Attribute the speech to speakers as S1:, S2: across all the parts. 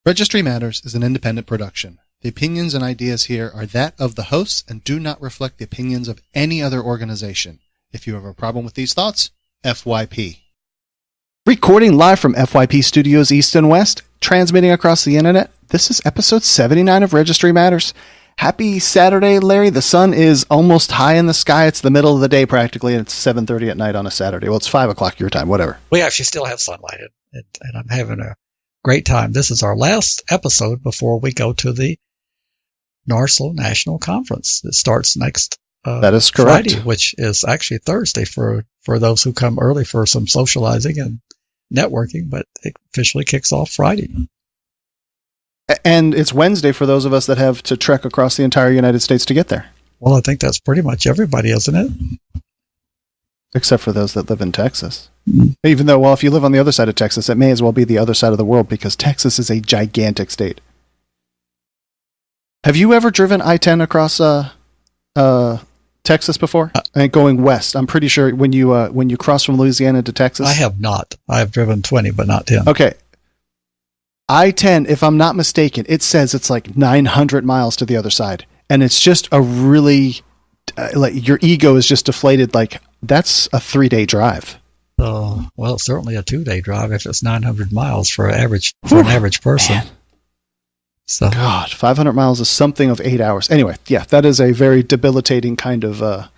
S1: Registry Matters is an independent production. The opinions and ideas here are that of the hosts and do not reflect the opinions of any other organization. If you have a problem with these thoughts, FYP. Recording live from FYP Studios East and West, transmitting across the internet, this is episode 79 of Registry Matters. Happy Saturday, Larry. The sun is almost high in the sky. It's the middle of the day practically, and it's 7:30 at night on a Saturday. Well, it's 5 o'clock your time, whatever.
S2: We actually still have sunlight, and I'm having a great time. This is our last episode before we go to the NARSO National Conference. It starts next
S1: that is correct.
S2: Friday, which is actually Thursday for those who come early for some socializing and networking, but it officially kicks off Friday.
S1: And it's Wednesday for those of us that have to trek across the entire United States to get there.
S2: Well, I think that's pretty much everybody, isn't it?
S1: Except for those that live in Texas. Even though, well, if you live on the other side of Texas, it may as well be the other side of the world because Texas is a gigantic state. Have you ever driven I-10 across Texas before? And going west, I'm pretty sure when you cross from Louisiana to Texas.
S2: I have not. I have driven 20, but not 10.
S1: Okay. I-10, if I'm not mistaken, it says it's like 900 miles to the other side. And it's just a really, like your ego is just deflated. Like that's a 3-day drive.
S2: Well, it's certainly a 2-day drive if it's 900 miles for an average person.
S1: Man.
S2: So,
S1: God, 500 miles is something of 8 hours. Anyway, yeah, that is a very debilitating kind of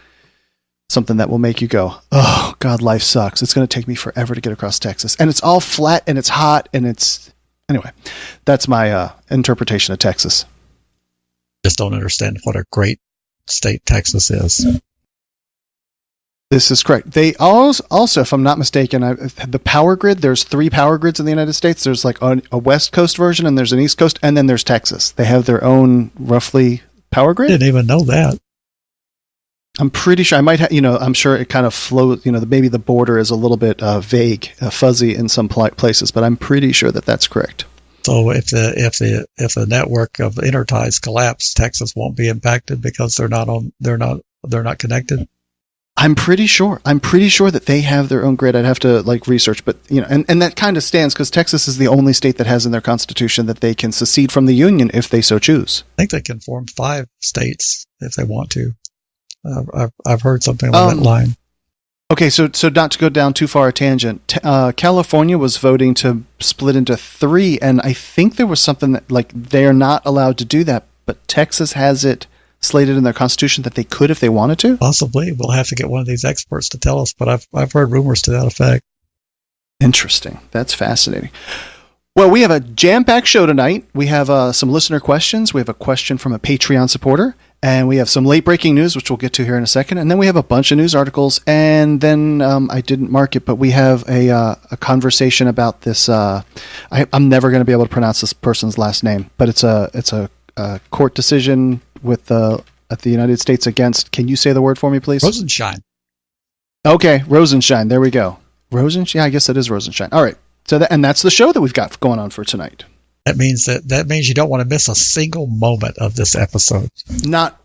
S1: something that will make you go, oh, God, life sucks. It's going to take me forever to get across Texas. And it's all flat and it's hot and it's... Anyway, that's my interpretation of Texas.
S2: Just don't understand what a great state Texas is.
S1: This is correct. They also, if I'm not mistaken, the power grid, there's 3 power grids in the United States. There's like a West Coast version and there's an East Coast, and then there's Texas. They have their own roughly power grid.
S2: I didn't even know that.
S1: I'm pretty sure I might have, I'm sure it kind of flows, maybe the border is a little bit vague, fuzzy in some places, but I'm pretty sure that that's correct.
S2: So if the network of interties collapse, Texas won't be impacted because they're not connected.
S1: I'm pretty sure that they have their own grid. I'd have to research, but and that kind of stands because Texas is the only state that has in their constitution that they can secede from the union if they so choose.
S2: I think they can form 5 states if they want to. I've heard something along that line.
S1: Okay, so not to go down too far a tangent, California was voting to split into 3, and I think there was something that they're not allowed to do that, but Texas has it slated in their constitution that they could if they wanted to?
S2: Possibly. We'll have to get one of these experts to tell us, but I've heard rumors to that effect.
S1: Interesting. That's fascinating. Well, we have a jam-packed show tonight. We have some listener questions. We have a question from a Patreon supporter, and we have some late-breaking news, which we'll get to here in a second, and then we have a bunch of news articles, and then I didn't mark it, but we have a conversation about this. I'm never going to be able to pronounce this person's last name, but it's a court decision at the United States against, can you say the word for me, please?
S2: Rosenschien. Okay,
S1: Rosenschein. There we go. Rosenschein? I guess it is Rosenschein. All right. So that's the show that we've got going on for tonight.
S2: That means you don't want to miss a single moment of this episode.
S1: Not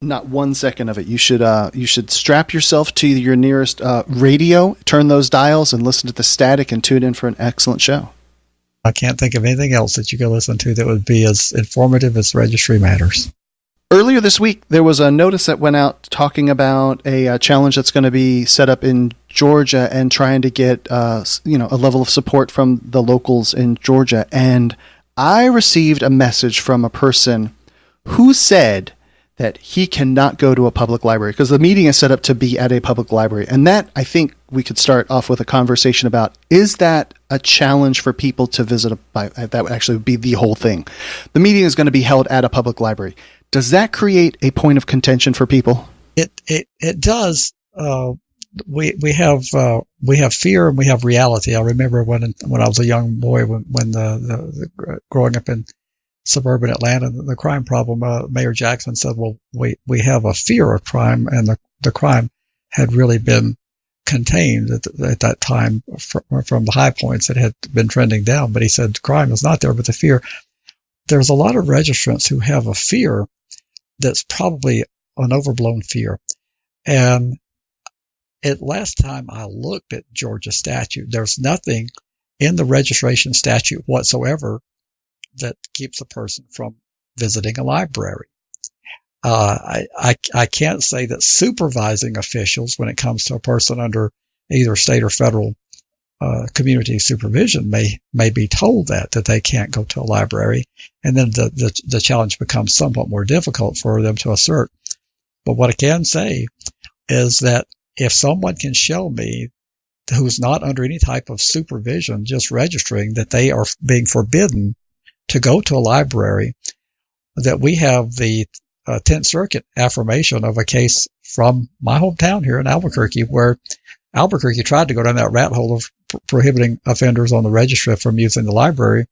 S1: 1 second of it. You should strap yourself to your nearest radio, turn those dials, and listen to the static and tune in for an excellent show.
S2: I can't think of anything else that you could listen to that would be as informative as Registry Matters.
S1: Earlier this week, there was a notice that went out talking about a challenge that's going to be set up in Georgia and trying to get a level of support from the locals in Georgia. And I received a message from a person who said that he cannot go to a public library because the meeting is set up to be at a public library. And that, I think we could start off with a conversation about, is that a challenge for people to visit that would actually be the whole thing. The meeting is going to be held at a public library. Does that create a point of contention for people?
S2: It does. We have fear and we have reality. I remember when I was a young boy, when the growing up in suburban Atlanta, the crime problem, Mayor Jackson said, well, we have a fear of crime, and the crime had really been contained at that time from the high points. It had been trending down, but he said crime is not there, but the fear. There's a lot of registrants who have a fear that's probably an overblown fear. And last time I looked at Georgia statute, there's nothing in the registration statute whatsoever that keeps a person from visiting a library. I can't say that supervising officials, when it comes to a person under either state or federal community supervision, may be told that they can't go to a library, and then the challenge becomes somewhat more difficult for them to assert. But what I can say is that if someone can show me who's not under any type of supervision, just registering, that they are being forbidden to go to a library, that we have the 10th Circuit affirmation of a case from my hometown here in Albuquerque, where Albuquerque tried to go down that rat hole of prohibiting offenders on the registry from using the library,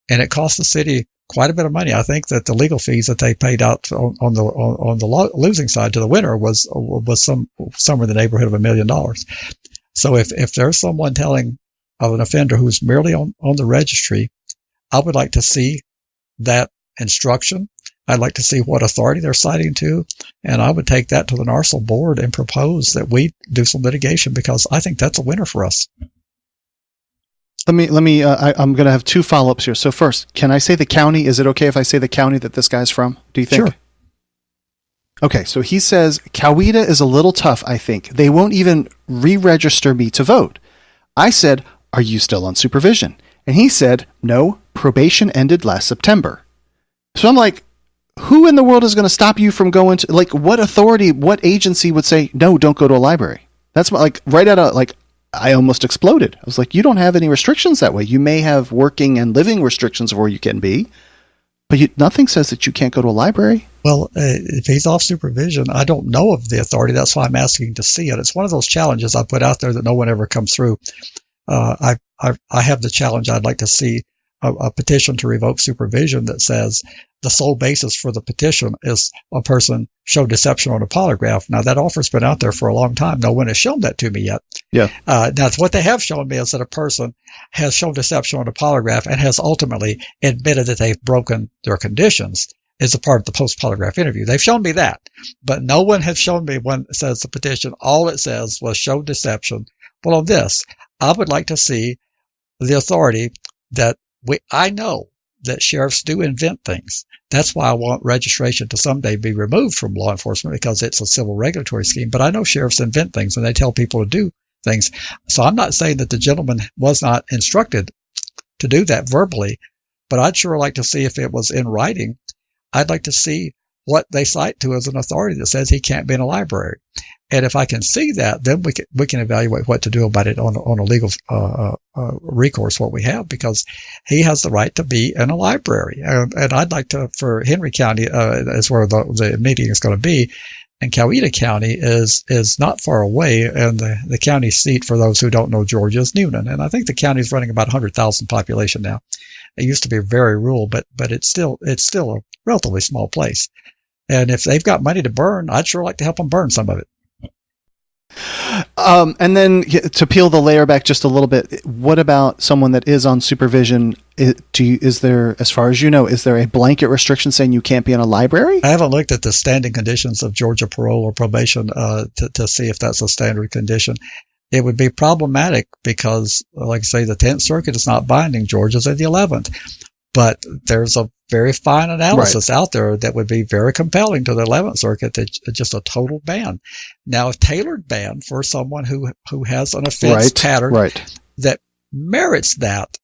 S2: and it cost the city quite a bit of money. I think that the legal fees that they paid out on the losing side to the winner was somewhere in the neighborhood of $1 million. So if there's someone telling of an offender who's merely on the registry, I would like to see that instruction. I'd like to see what authority they're citing to, and I would take that to the NARCL board and propose that we do some litigation, because I think that's a winner for us.
S1: I'm going to have two follow-ups here. So first, can I say the county? Is it okay if I say the county that this guy's from? Do you think?
S2: Sure.
S1: Okay, so he says, Coweta is a little tough, I think. They won't even re-register me to vote. I said, are you still on supervision? And he said, no, probation ended last September. So I'm like, who in the world is going to stop you from going to, like, what authority, what agency would say, no, don't go to a library? That's like right out of, like, I almost exploded. I was like, you don't have any restrictions that way. You may have working and living restrictions of where you can be, but nothing says that you can't go to a library.
S2: Well, if he's off supervision, I don't know of the authority. That's why I'm asking to see it. It's one of those challenges I put out there that no one ever comes through. I have the challenge. I'd like to see a petition to revoke supervision that says the sole basis for the petition is a person show deception on a polygraph. Now, that offer's been out there for a long time. No one has shown that to me yet.
S1: Yeah.
S2: Now, what they have shown me is that a person has shown deception on a polygraph and has ultimately admitted that they've broken their conditions as a part of the post-polygraph interview. They've shown me that, but no one has shown me when it says the petition, all it says was show deception. Well, on this, I would like to see the authority that I know that sheriffs do invent things. That's why I want registration to someday be removed from law enforcement, because it's a civil regulatory scheme. But I know sheriffs invent things and they tell people to do things. So I'm not saying that the gentleman was not instructed to do that verbally, but I'd sure like to see if it was in writing. I'd like to see what they cite to as an authority that says he can't be in a library. And if I can see that, then we can evaluate what to do about it on a legal recourse, what we have, because he has the right to be in a library. And I'd like to, for Henry County, is where the meeting is going to be, and Coweta County is not far away, and the county seat, for those who don't know Georgia, is Newnan. And I think the county is running about 100,000 population now. It used to be very rural, but it's still a relatively small place. And if they've got money to burn, I'd sure like to help them burn some of it.
S1: And then to peel the layer back just a little bit, what about someone that is on supervision? Is there, as far as you know, is there a blanket restriction saying you can't be in a library?
S2: I haven't looked at the standing conditions of Georgia parole or probation to see if that's a standard condition. It would be problematic because, like I say, the 10th Circuit is not binding. Georgia's at the 11th. But there's a very fine analysis out there that would be very compelling to the 11th Circuit, that just a total ban. Now, a tailored ban for someone who has an offense pattern that merits that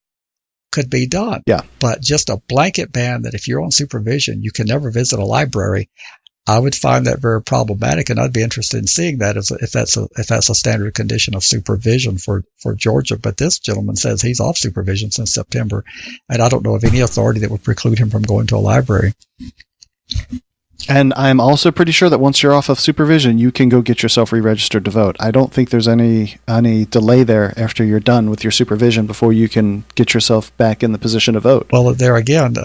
S2: could be done.
S1: Yeah. But
S2: just a blanket ban that if you're on supervision, you can never visit a library, I would find that very problematic, and I'd be interested in seeing that if that's a standard condition of supervision for Georgia. But this gentleman says he's off supervision since September, and I don't know of any authority that would preclude him from going to a library.
S1: And I'm also pretty sure that once you're off of supervision, you can go get yourself re-registered to vote. I don't think there's any delay there after you're done with your supervision before you can get yourself back in the position to vote.
S2: Well, there again,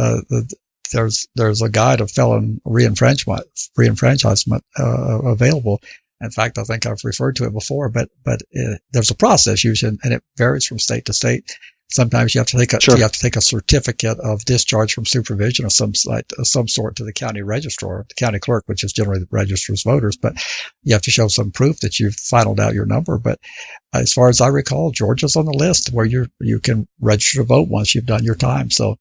S2: there's a guide of felon re-enfranchisement available. In fact, I think I've referred to it before, but there's a process usually, and it varies from state to state. Sometimes you have to take a certificate of discharge from supervision of some sort to the county registrar, the county clerk, which is generally the registers voters. But you have to show some proof that you've finalized out your number. But as far as I recall, Georgia's on the list where you can register to vote once you've done your time. So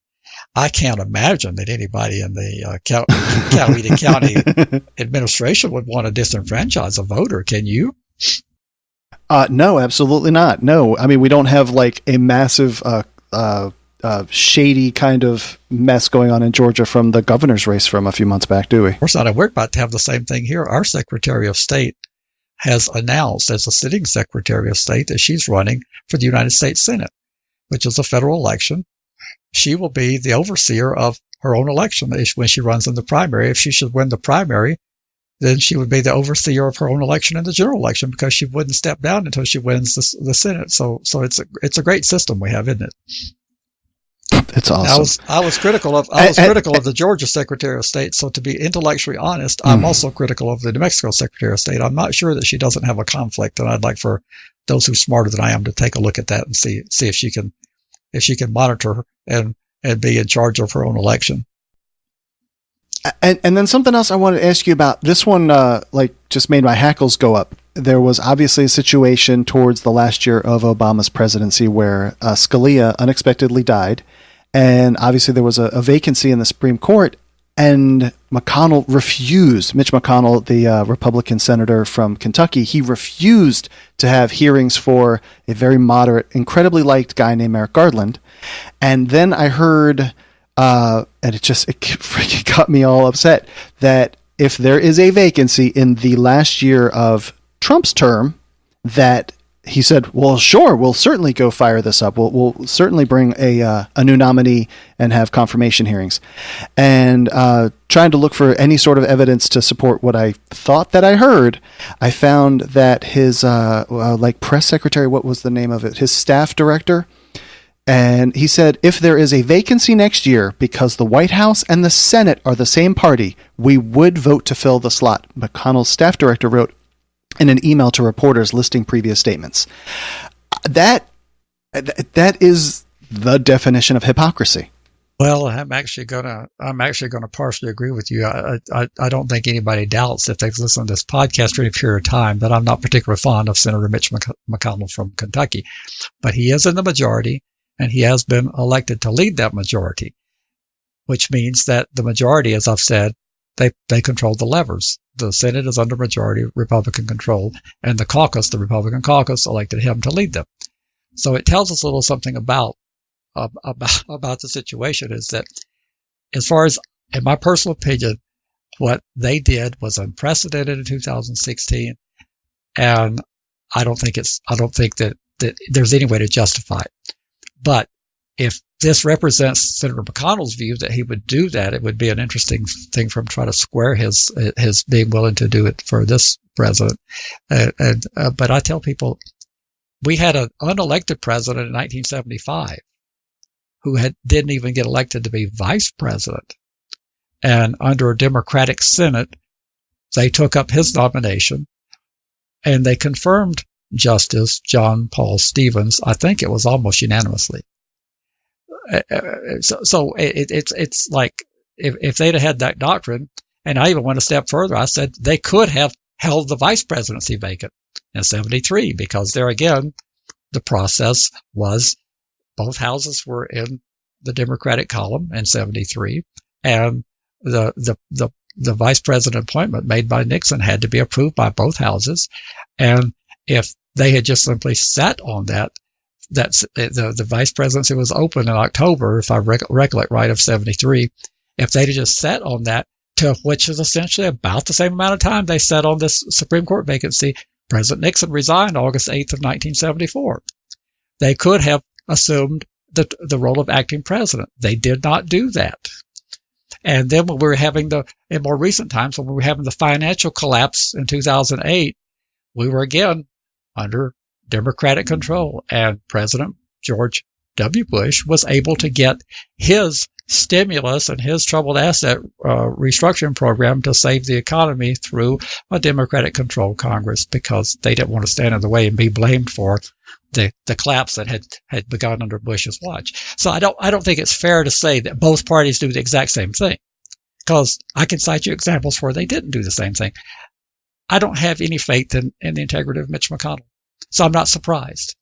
S2: I can't imagine that anybody in the Coweta County administration would want to disenfranchise a voter. Can you?
S1: No, absolutely not. No, I mean, we don't have like a massive, shady kind of mess going on in Georgia from the governor's race from a few months back, do we?
S2: Of course not. And we're about to have the same thing here. Our Secretary of State has announced as a sitting Secretary of State that she's running for the United States Senate, which is a federal election. She will be the overseer of her own election when she runs in the primary. If she should win the primary, then she would be the overseer of her own election in the general election, because she wouldn't step down until she wins the Senate. So it's a great system we have, isn't it?
S1: It's awesome.
S2: I was critical of the Georgia Secretary of State. So to be intellectually honest, I'm also critical of the New Mexico Secretary of State. I'm not sure that she doesn't have a conflict, and I'd like for those who are smarter than I am to take a look at that and see if she can monitor and be in charge of her own election.
S1: And then something else I wanted to ask you about. This one, just made my hackles go up. There was obviously a situation towards the last year of Obama's presidency where Scalia unexpectedly died. And obviously there was a vacancy in the Supreme Court, and McConnell refused. Mitch McConnell, the Republican senator from Kentucky, he refused to have hearings for a very moderate, incredibly liked guy named Merrick Garland. And then I heard, and it freaking got me all upset, that if there is a vacancy in the last year of Trump's term, that he said, well, sure, we'll certainly go fire this up. We'll certainly bring a new nominee and have confirmation hearings. And trying to look for any sort of evidence to support what I thought that I heard, I found that his press secretary, what was the name of it? His staff director. And he said, if there is a vacancy next year because the White House and the Senate are the same party, we would vote to fill the slot. McConnell's staff director wrote in an email to reporters listing previous statements. That is the definition of hypocrisy.
S2: Well, I'm actually gonna partially agree with you. I don't think anybody doubts, if they've listened to this podcast for any period of time, that I'm not particularly fond of Senator Mitch McConnell from Kentucky, but he is in the majority, and he has been elected to lead that majority, which means that the majority, as I've said, they control the levers. The Senate is under majority Republican control, and the Republican caucus, elected him to lead them. So it tells us a little something about the situation, is that, as far as, in my personal opinion, what they did was unprecedented in 2016, and I don't think that there's any way to justify it. But if this represents Senator McConnell's view that he would do that, it would be an interesting thing for him to try to square his being willing to do it for this president. But I tell people, we had an unelected president in 1975 who didn't even get elected to be vice president. And under a Democratic Senate, they took up his nomination, and they confirmed Justice John Paul Stevens. I think it was almost unanimously. So it's like, if they'd have had that doctrine, and I even went a step further, I said they could have held the vice presidency vacant in 73, because there again, the process was both houses were in the Democratic column in 73, and the vice president appointment made by Nixon had to be approved by both houses. And if they had just simply sat on that, the vice presidency was open in October, if I recollect right, of 73. If they'd have just sat on that, to which is essentially about the same amount of time they sat on this Supreme Court vacancy, President Nixon resigned August 8th of 1974. They could have assumed the role of acting president. They did not do that. And then when we were having in more recent times, when we were having the financial collapse in 2008, we were again under Democratic control, and President George W. Bush was able to get his stimulus and his troubled asset restructuring program to save the economy through a Democratic controlled Congress, because they didn't want to stand in the way and be blamed for the collapse that had begun under Bush's watch. So I don't think it's fair to say that both parties do the exact same thing, because I can cite you examples where they didn't do the same thing. I don't have any faith in the integrity of Mitch McConnell, so I'm not surprised.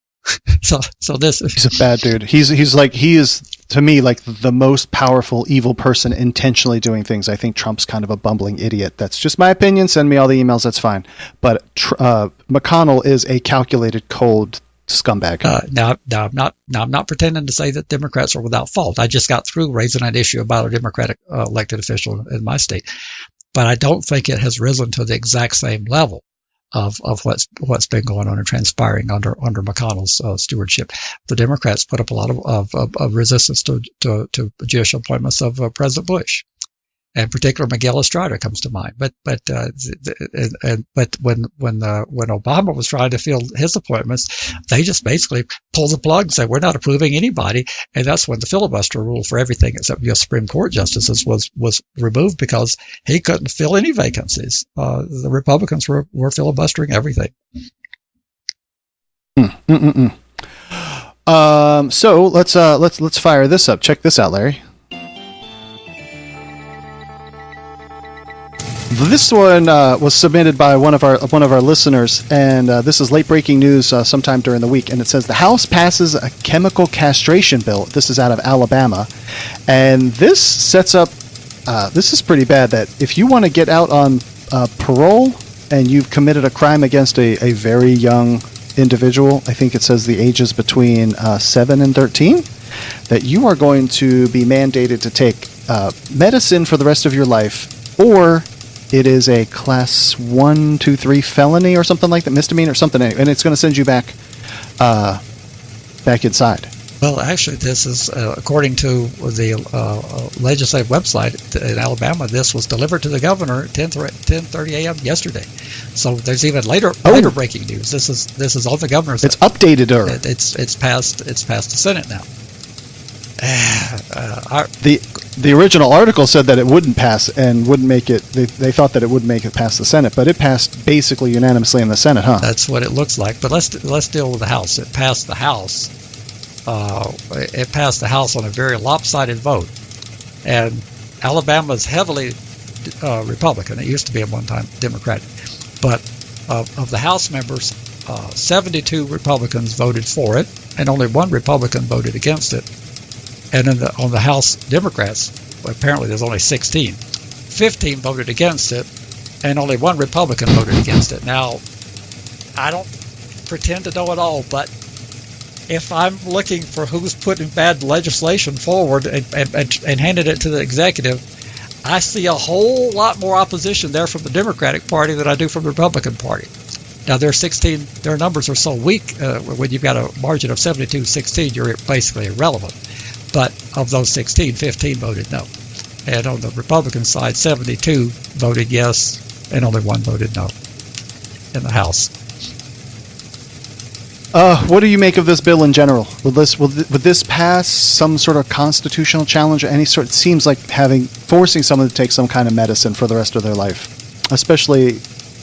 S2: So this is,
S1: he's a bad dude. He is to me, like the most powerful evil person intentionally doing things. I think Trump's kind of a bumbling idiot. That's just my opinion. Send me all the emails. That's fine. But McConnell is a calculated, cold scumbag.
S2: Now I'm not pretending to say that Democrats are without fault. I just got through raising that issue about a Democratic elected official in my state, but I don't think it has risen to the exact same level of what's been going on and transpiring under McConnell's stewardship. The Democrats put up a lot of resistance to judicial appointments of President Bush. In particular, Miguel Estrada comes to mind. But when Obama was trying to fill his appointments, they just basically pulled the plug and said, we're not approving anybody. And that's when the filibuster rule for everything except U.S. Supreme Court justices was removed, because he couldn't fill any vacancies. The Republicans were filibustering everything.
S1: So let's fire this up. Check this out, Larry. This one was submitted by one of our listeners, and this is late breaking news sometime during the week. And it says the House passes a chemical castration bill. This is out of Alabama, and this sets up. This is pretty bad. That if you want to get out on parole and you've committed a crime against a very young individual, I think it says the ages between 7 and 13, that you are going to be mandated to take medicine for the rest of your life, or it is a class 1, 2, 3 felony or something like that, misdemeanor or something, and it's going to send you back inside.
S2: Well, actually, this is according to the legislative website in Alabama. This was delivered to the governor at 10:30 a.m. yesterday. So there's even later breaking news. This is on the governor's.
S1: It's updated, or
S2: it's passed the Senate now.
S1: The original article said that it wouldn't pass and wouldn't make it. They thought that it wouldn't make it past the Senate, but it passed basically unanimously in the Senate, huh?
S2: That's what it looks like. But let's deal with the House. It passed the House. It passed the House on a very lopsided vote, and Alabama's heavily Republican. It used to be at one time Democratic, but of the House members, 72 Republicans voted for it, and only one Republican voted against it. And on the House Democrats, apparently there's only 16. 15 voted against it, and only one Republican voted against it. Now, I don't pretend to know it all, but if I'm looking for who's putting bad legislation forward and handing it to the executive, I see a whole lot more opposition there from the Democratic Party than I do from the Republican Party. Now, their numbers are so weak, when you've got a margin of 72-16, you're basically irrelevant. But of those 16, 15 voted no. And on the Republican side, 72 voted yes, and only one voted no in the House.
S1: What do you make of this bill in general? Would this pass some sort of constitutional challenge or any sort? It seems like forcing someone to take some kind of medicine for the rest of their life. Especially,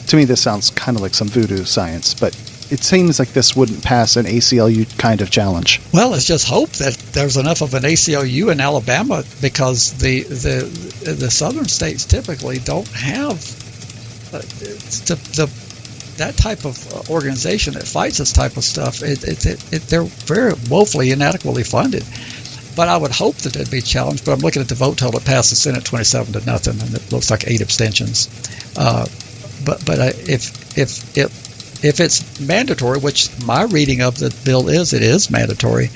S1: to me, this sounds kind of like some voodoo science, but it seems like this wouldn't pass an ACLU kind of challenge.
S2: Well, let's just hope that there's enough of an ACLU in Alabama, because the southern states typically don't have that type of organization that fights this type of stuff. They're very woefully inadequately funded. But I would hope that it'd be challenged. But I'm looking at the vote total. It passed the Senate 27-0, and it looks like 8 abstentions. If it's mandatory, which my reading of the bill is, it is mandatory,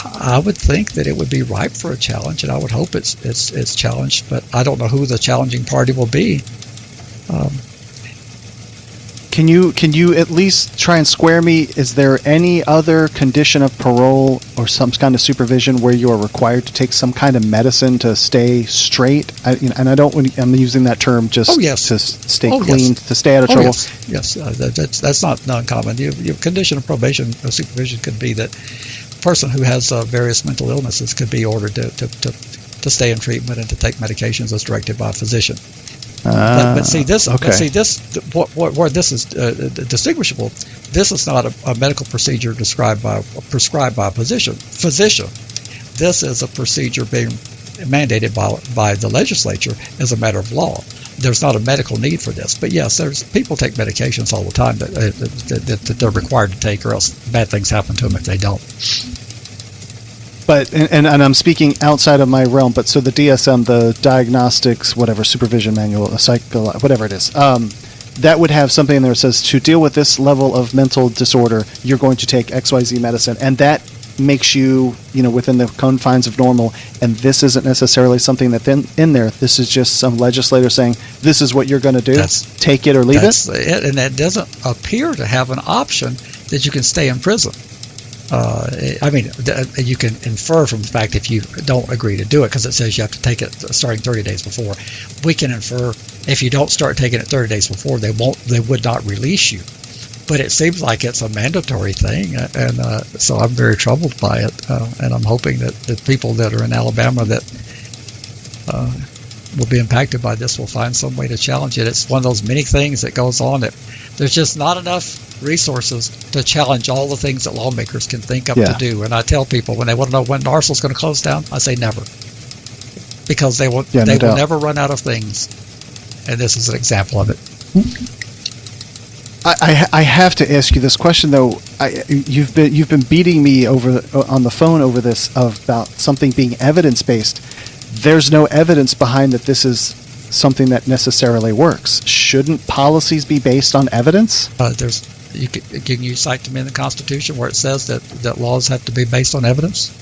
S2: I would think that it would be ripe for a challenge, and I would hope it's challenged. But I don't know who the challenging party will be.
S1: Can you at least try and square me? Is there any other condition of parole or some kind of supervision where you are required to take some kind of medicine to stay straight? I'm using that term just to stay clean, to stay out of trouble.
S2: Yes. That's not uncommon. Your condition of probation or supervision could be that a person who has various mental illnesses could be ordered to stay in treatment and to take medications as directed by a physician. But see this. Okay. But see this. Where this is distinguishable. This is not a medical procedure prescribed by a physician. This is a procedure being mandated by the legislature as a matter of law. There's not a medical need for this. But yes, people take medications all the time that they're required to take, or else bad things happen to them if they don't.
S1: But and I'm speaking outside of my realm. But so the DSM, the diagnostics, whatever supervision manual, a cycle, whatever it is, that would have something in there that says to deal with this level of mental disorder, you're going to take XYZ medicine, and that makes you, within the confines of normal. And this isn't necessarily something that's in there. This is just some legislator saying this is what you're going to do. Take it or leave it.
S2: And that doesn't appear to have an option that you can stay in prison. You can infer from the fact if you don't agree to do it, because it says you have to take it starting 30 days before. We can infer if you don't start taking it 30 days before, they would not release you. But it seems like it's a mandatory thing, and so I'm very troubled by it. And I'm hoping that the people that are in Alabama that will be impacted by this will find some way to challenge it. It's one of those many things that goes on that there's just not enough resources to challenge all the things that lawmakers can think up to do. And I tell people when they want to know when Arsenal's going to close down, I say never, because they will never run out of things. And this is an example of it.
S1: I have to ask you this question though. You've been beating me on the phone over this about something being evidence based. There's no evidence behind that this is something that necessarily works. Shouldn't policies be based on evidence? Can you
S2: cite to me in the Constitution where it says that laws have to be based on evidence?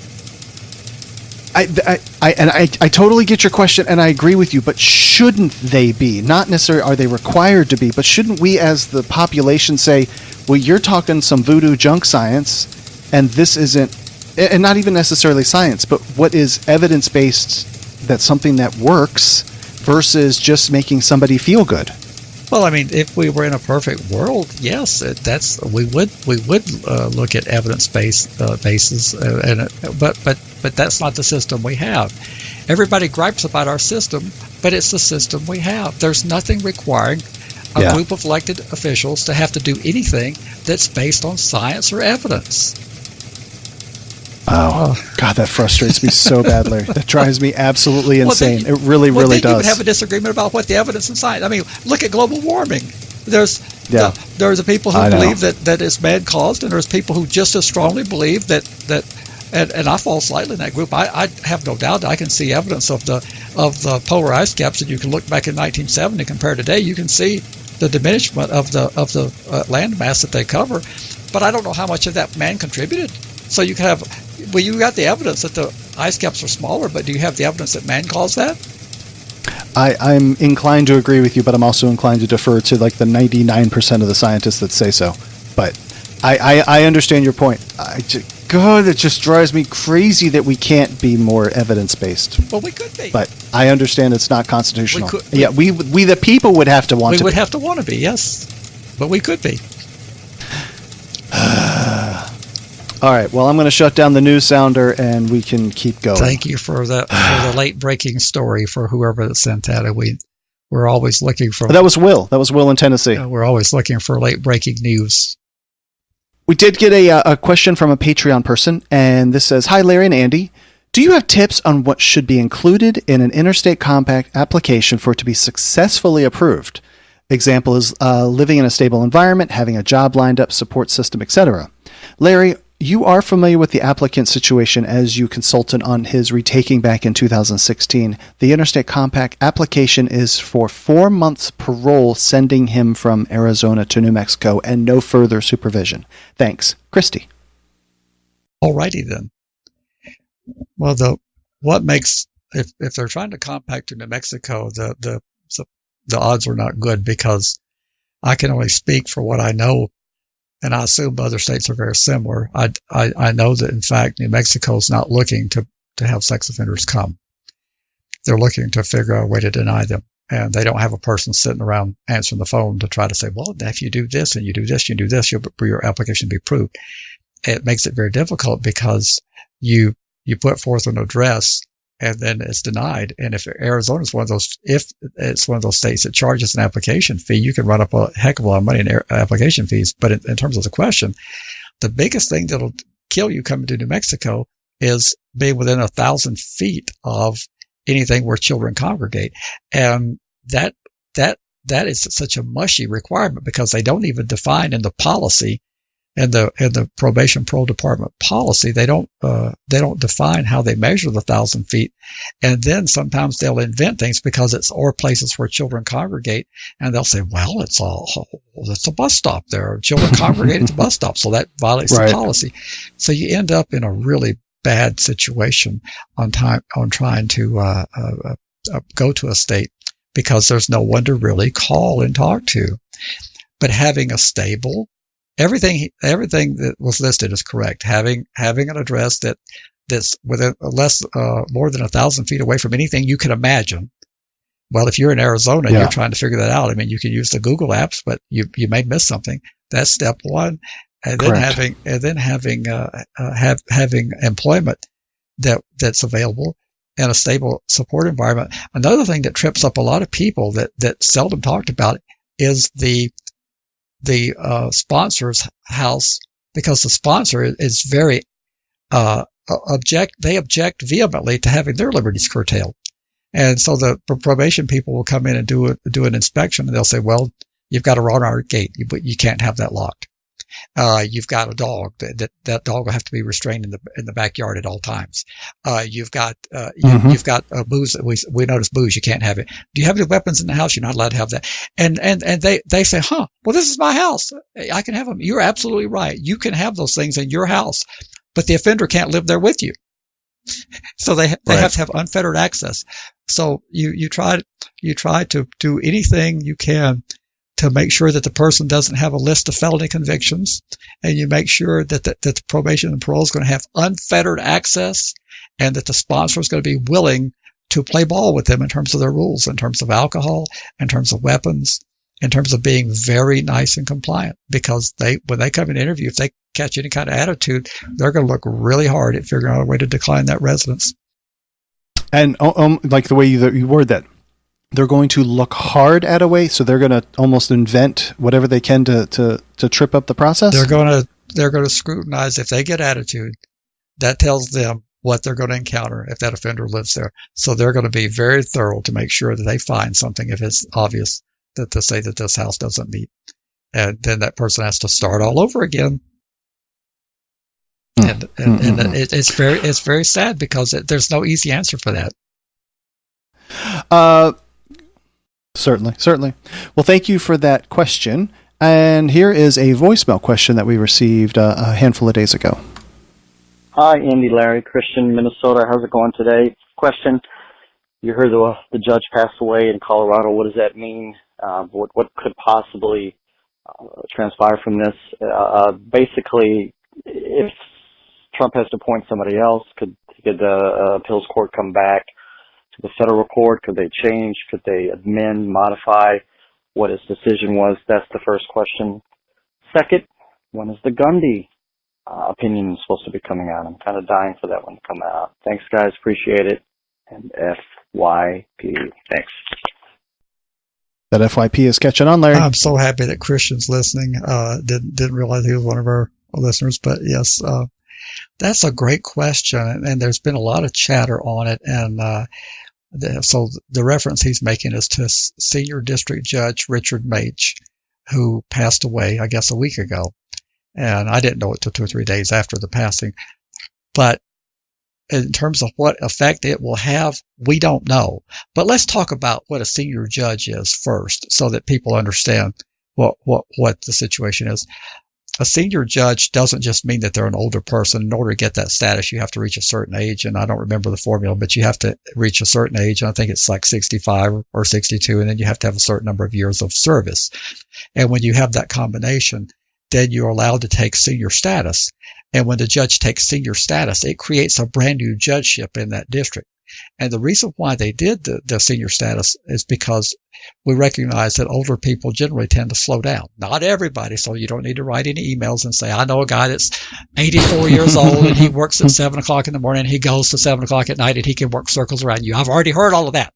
S1: I totally get your question, and I agree with you, but shouldn't they be? Not necessarily are they required to be, but shouldn't we as the population say, well, you're talking some voodoo junk science, and this isn't, and not even necessarily science, but what is evidence-based, that's something that works, versus just making somebody feel good?
S2: Well, I mean, if we were in a perfect world, yes, we would look at evidence-based basis, but that's not the system we have. Everybody gripes about our system, but it's the system we have. There's nothing requiring a group of elected officials to have to do anything that's based on science or evidence.
S1: Oh, God, that frustrates me so badly. That drives me absolutely insane. It really does.
S2: You would have a disagreement about what the evidence and science. I mean, look at global warming. There's the people who believe that it's man-caused, and there's people who just as strongly believe that and I fall slightly in that group. I have no doubt that I can see evidence of the polar ice caps, and you can look back in 1970 compared to today. You can see the diminishment of the land mass that they cover, but I don't know how much of that man contributed. So you can have. Well, you got the evidence that the ice caps are smaller, but do you have the evidence that man caused that?
S1: I'm inclined to agree with you, but I'm also inclined to defer to like the 99% of the scientists that say so. But I understand your point. God, it just drives me crazy that we can't be more evidence-based.
S2: Well, we could be.
S1: But I understand it's not constitutional. We the people would have to want to be.
S2: We would have to want to be, yes. But we could be.
S1: All right. Well, I'm going to shut down the news sounder, and we can keep going.
S2: Thank you for the late breaking story for whoever that sent that. We're always looking for.
S1: That was Will. That was Will in Tennessee.
S2: We're always looking for late breaking news.
S1: We did get a question from a Patreon person, and this says, "Hi, Larry and Andy. Do you have tips on what should be included in an interstate compact application for it to be successfully approved? Example is living in a stable environment, having a job lined up, support system, etc. Larry, you are familiar with the applicant situation as you consulted on his retaking back in 2016. The Interstate Compact application is for 4 months parole, sending him from Arizona to New Mexico and no further supervision. Thanks. Christy."
S2: Alrighty then. Well, what makes if they're trying to compact to New Mexico, the odds are not good, because I can only speak for what I know. And I assume other states are very similar. I know that, in fact, New Mexico is not looking to have sex offenders come. They're looking to figure out a way to deny them. And they don't have a person sitting around answering the phone to try to say, well, if you do this and you do this, you do this, your application be approved. It makes it very difficult, because you put forth an address and then it's denied. And if Arizona is one of those states that charges an application fee, you can run up a heck of a lot of money in application fees. But in terms of the question, the biggest thing that'll kill you coming to New Mexico is being within 1,000 feet of anything where children congregate. And that is such a mushy requirement, because they don't even define in the policy in the probation parole department policy, they don't define how they measure the 1,000 feet, and then sometimes they'll invent things because it's or places where children congregate, and they'll say, well, it's a bus stop there. Children congregate at the bus stop, so that violates the policy. So you end up in a really bad situation on trying to go to a state because there's no one to really call and talk to. But having a stable, everything that was listed is correct. Having an address that's within more than 1,000 feet away from anything you can imagine. Well, if you're in Arizona, and you're trying to figure that out. I mean, you can use the Google apps, but you may miss something. That's step one. And then having employment that's available and a stable support environment. Another thing that trips up a lot of people that seldom talked about is the sponsor's house, because the sponsor is very they object vehemently to having their liberties curtailed. And so the probation people will come in and do an inspection, and they'll say, well, you've got a wrought iron gate, but you can't have that locked. You've got a dog that dog will have to be restrained in the backyard at all times. You've got booze. We notice booze. You can't have it. Do you have any weapons in the house? You're not allowed to have that. And they say, well, this is my house. I can have them. You're absolutely right. You can have those things in your house, but the offender can't live there with you. So they have to have unfettered access. So you try to do anything you can to make sure that the person doesn't have a list of felony convictions, and you make sure that the probation and parole is going to have unfettered access, and that the sponsor is going to be willing to play ball with them in terms of their rules, in terms of alcohol, in terms of weapons, in terms of being very nice and compliant. Because when they come in interview, if they catch any kind of attitude, they're going to look really hard at figuring out a way to decline that residence. And
S1: like the way you word that, they're going to look hard at a way, so they're going to almost invent whatever they can to trip up the process.
S2: They're going to scrutinize. If they get attitude, that tells them what they're going to encounter if that offender lives there. So they're going to be very thorough to make sure that they find something if it's obvious that to say that this house doesn't meet, and then that person has to start all over again. And it's very sad because there's no easy answer for that.
S1: Certainly. Well, thank you for that question. And here is a voicemail question that we received a handful of days ago.
S3: Hi, Andy, Larry, Christian, Minnesota. How's it going today? Question: you heard the judge passed away in Colorado. What does that mean? What could possibly transpire from this? Basically, if Trump has to appoint somebody else, could the appeals court come back to the federal court? Could they change? Could they amend, modify what his decision was? That's the first question. Second, when is the Gundy opinion supposed to be coming out? I'm kind of dying for that one to come out. Thanks, guys. Appreciate it. And FYP. Thanks.
S1: That FYP is catching on, Larry.
S2: I'm so happy that Christian's listening. Didn't realize he was one of our listeners, but yes, that's a great question, and there's been a lot of chatter on it. And so the reference he's making is to Senior District Judge Richard Mage, who passed away, I guess, a week ago. And I didn't know it till 2 or 3 days after the passing. But in terms of what effect it will have, we don't know. But let's talk about what a senior judge is first, so that people understand what the situation is. A senior judge doesn't just mean that they're an older person. In order to get that status, you have to reach a certain age, and I don't remember the formula, but you have to reach a certain age, and I think it's like 65 or 62, and then you have to have a certain number of years of service. And when you have that combination, then you're allowed to take senior status. And when the judge takes senior status, it creates a brand new judgeship in that district. And the reason why they did the senior status is because we recognize that older people generally tend to slow down. Not everybody, so you don't need to write any emails and say, I know a guy that's 84 years old and he works at 7 o'clock in the morning, he goes to 7 o'clock at night, and he can work circles around you. I've already heard all of that.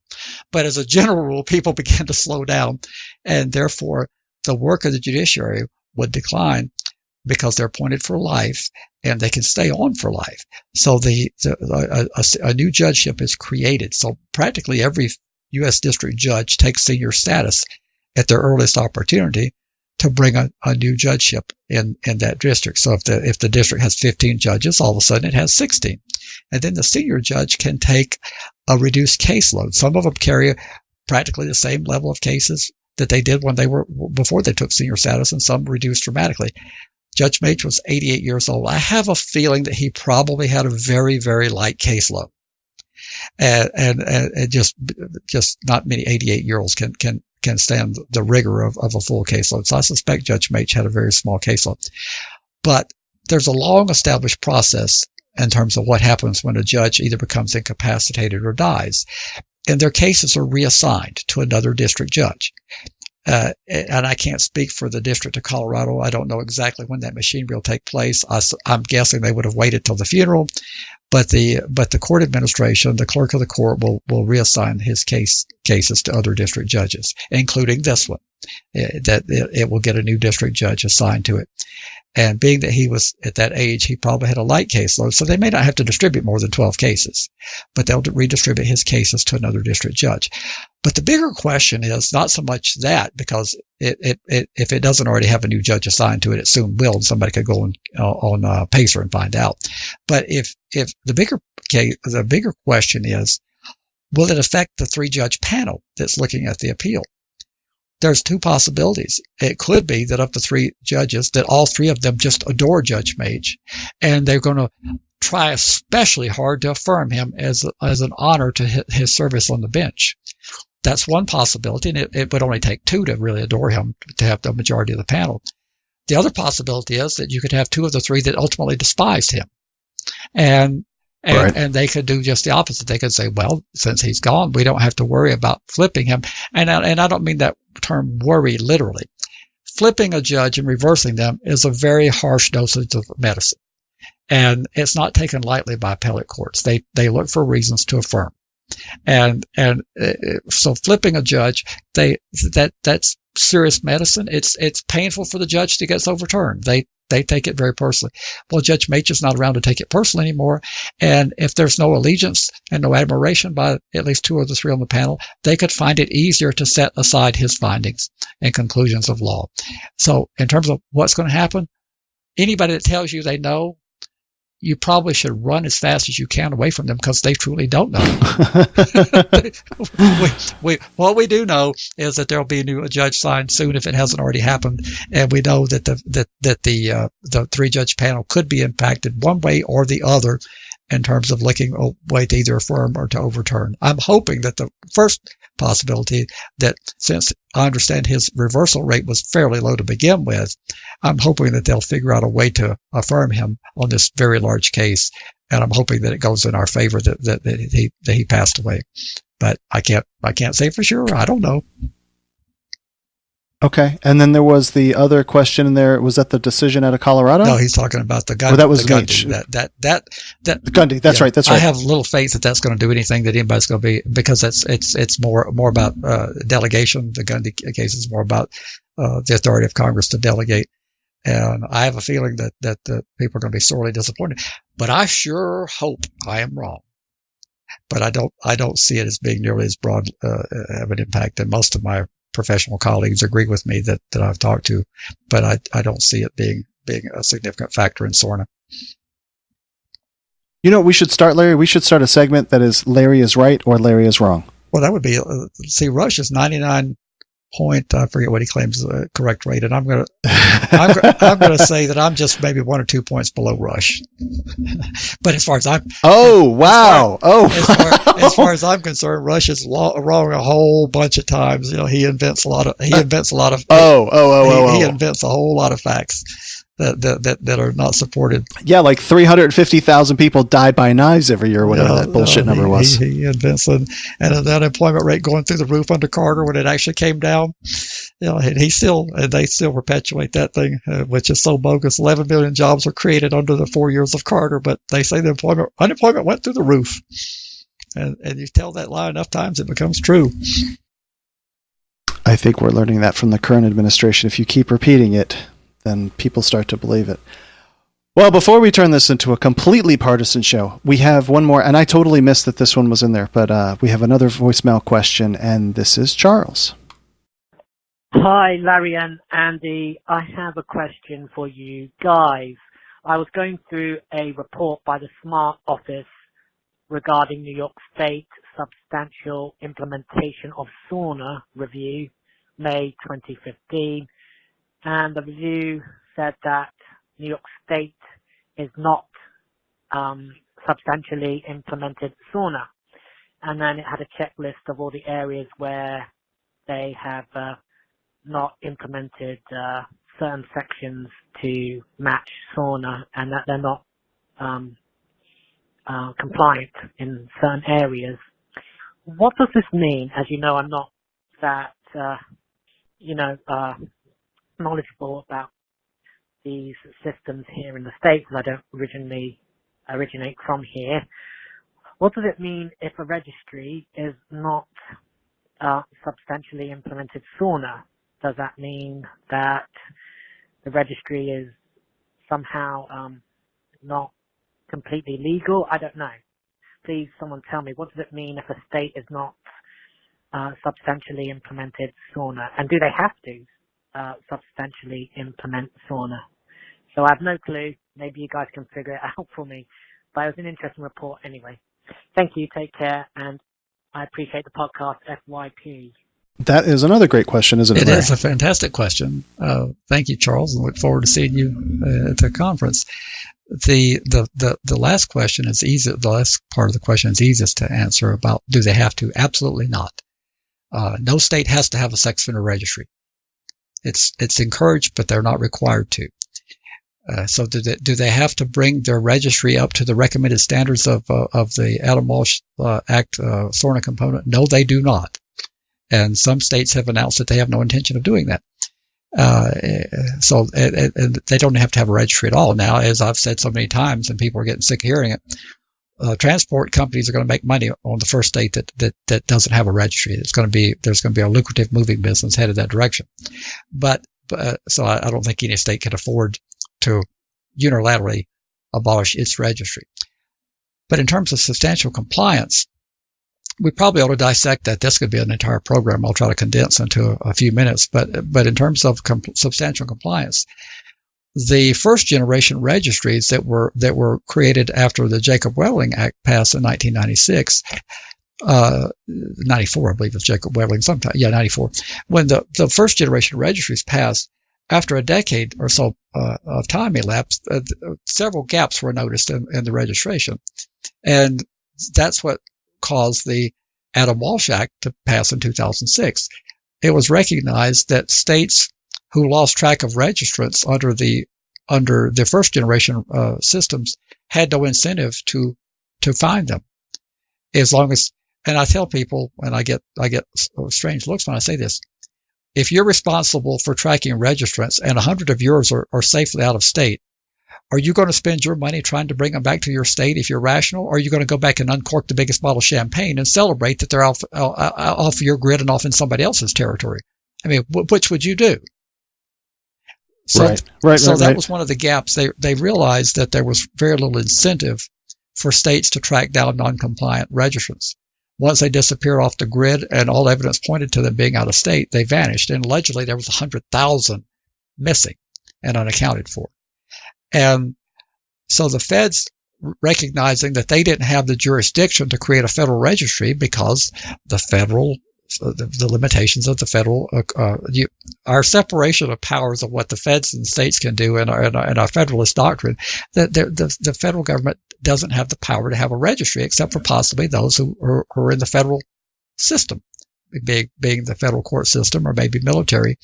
S2: But as a general rule, people begin to slow down, and therefore the work of the judiciary would decline, because they're appointed for life and they can stay on for life. So a new judgeship is created. So practically every U.S. district judge takes senior status at their earliest opportunity, to bring a new judgeship in that district. So if the district has 15 judges, all of a sudden it has 16. And then the senior judge can take a reduced caseload. Some of them carry practically the same level of cases that they did before they took senior status, and some reduced dramatically. Judge Mage was 88 years old. I have a feeling that he probably had a very, very light caseload. And just not many 88-year-olds can stand the rigor of a full caseload. So I suspect Judge Mage had a very small caseload. But there's a long established process in terms of what happens when a judge either becomes incapacitated or dies. And their cases are reassigned to another district judge. And I can't speak for the District of Colorado. I don't know exactly when that machinery will take place. I'm guessing they would have waited till the funeral. But the court administration, the clerk of the court, will reassign his cases to other district judges, including this one. That it will get a new district judge assigned to it. And being that he was at that age, he probably had a light caseload, so they may not have to distribute more than 12 cases, but they'll redistribute his cases to another district judge. But the bigger question is not so much that, because if it doesn't already have a new judge assigned to it, it soon will, and somebody could go on Pacer and find out. But if the bigger question is, will it affect the 3-judge panel that's looking at the appeal? There's 2 possibilities. It could be that of the 3 judges, that all 3 of them just adore Judge Mage, and they're going to try especially hard to affirm him as an honor to his service on the bench. That's one possibility, and it would only take 2 to really adore him to have the majority of the panel. The other possibility is that you could have 2 of the 3 that ultimately despised him, and they could do just the opposite. They could say, well, since he's gone, we don't have to worry about flipping him. And I don't mean that term worry literally. Flipping a judge and reversing them is a very harsh dosage of medicine. And it's not taken lightly by appellate courts. They look for reasons to affirm. And so flipping a judge, that's serious medicine. It's painful for the judge to get overturned. They take it very personally. Well, Judge Mage is not around to take it personally anymore. And if there's no allegiance and no admiration by at least 2 of the 3 on the panel, they could find it easier to set aside his findings and conclusions of law. So in terms of what's going to happen, anybody that tells you they know, you probably should run as fast as you can away from them, because they truly don't know. What we do know is that there will be a new judge signed soon if it hasn't already happened, and we know that the 3-judge panel could be impacted one way or the other in terms of looking a way to either affirm or to overturn. I'm hoping that the first possibility, that since I understand his reversal rate was fairly low to begin with, I'm hoping that they'll figure out a way to affirm him on this very large case, and I'm hoping that it goes in our favor that he passed away. But I can't say for sure. I don't know.
S1: Okay, and then there was the other question in there. Was that the decision out of Colorado?
S2: No, he's talking about the Gundy.
S1: Well, that was
S2: the Gundy.
S1: The Gundy. That's right. That's right.
S2: I have little faith that that's going to do anything that anybody's going to be, because it's more about delegation. The Gundy case is more about the authority of Congress to delegate, and I have a feeling that the people are going to be sorely disappointed. But I sure hope I am wrong. But I don't see it as being nearly as broad of an impact, and most of my professional colleagues agree with me that I've talked to, but I don't see it being a significant factor in SORNA.
S1: You know what we should start, Larry? We should start a segment that is Larry is right or Larry is wrong.
S2: Well, that would be, Rush is 99 point, I forget what he claims the correct rate, and I'm going to say that I'm just maybe 1 or 2 points below Rush. But as far as I'm as far as I'm concerned, Rush is wrong a whole bunch of times. You know, he invents a lot of he invents a whole lot of facts that are not supported.
S1: Yeah, like 350,000 people die by knives every year, whatever that bullshit number was.
S2: He invents and the unemployment rate going through the roof under Carter when it actually came down. You know, they still perpetuate that thing, which is so bogus. 11 million jobs were created under the 4 years of Carter, but they say the unemployment went through the roof. And you tell that lie enough times, it becomes true.
S1: I think we're learning that from the current administration. If you keep repeating it, then people start to believe it. Well, before we turn this into a completely partisan show, we have one more, and I totally missed that this one was in there, but we have another voicemail question, and this is Charles.
S4: Hi, Larry and Andy. I have a question for you guys. I was going through a report by the Smart Office regarding New York State substantial implementation of SORNA review, May 2015, and the review said that New York State is not substantially implemented SORNA, and then it had a checklist of all the areas where they have not implemented certain sections to match SORNA, and that they're not compliant in certain areas. What does this mean? As you know, I'm not that knowledgeable about these systems here in the States, as I don't originate from here. What does it mean if a registry is not substantially implemented SORNA? Does that mean that the registry is somehow not completely legal? I don't know. Please, someone tell me, what does it mean if a state is not substantially implemented SORNA? And do they have to substantially implement SORNA? So I have no clue. Maybe you guys can figure it out for me. But it was an interesting report anyway. Thank you. Take care. And I appreciate the podcast, FYP.
S1: That is another great question, isn't it?
S2: It is a fantastic question. Thank you, Charles, and look forward to seeing you at the conference. The last question is easy. The last part of the question is easiest to answer about do they have to? Absolutely not. No state has to have a sex offender registry. It's encouraged, but they're not required to. So do they have to bring their registry up to the recommended standards of the Adam Walsh Act SORNA component? No, they do not. And some states have announced that they have no intention of doing that. So they don't have to have a registry at all. Now, as I've said so many times, and people are getting sick of hearing it, transport companies are going to make money on the first state that doesn't have a registry. There's going to be a lucrative moving business headed that direction. But so I don't think any state can afford to unilaterally abolish its registry. But in terms of substantial compliance, we probably ought to dissect that. This could be an entire program. I'll try to condense into a few minutes. But in terms of substantial compliance, the first generation registries that were created after the Jacob Welling Act passed in 1996, 94, I believe, was Jacob Welling sometime. Yeah, 94. When the first generation registries passed, after a decade or so of time elapsed, several gaps were noticed in the registration, and that's what caused the Adam Walsh Act to pass in 2006. It was recognized that states who lost track of registrants under the first generation systems had no incentive to find them, as long as. And I tell people, and I get strange looks when I say this, if you're responsible for tracking registrants and 100 of yours are safely out of state, are you going to spend your money trying to bring them back to your state if you're rational? Or are you going to go back and uncork the biggest bottle of champagne and celebrate that they're off your grid and off in somebody else's territory? I mean, which would you do? So,
S1: right.
S2: That was one of the gaps. They realized that there was very little incentive for states to track down non-compliant registrants. Once they disappeared off the grid and all evidence pointed to them being out of state, they vanished. And allegedly there was 100,000 missing and unaccounted for. And so the feds, recognizing that they didn't have the jurisdiction to create a federal registry because the limitations of the federal, our separation of powers of what the feds and states can do in our federalist doctrine, that the federal government doesn't have the power to have a registry except for possibly those who are in the federal system, being the federal court system or maybe military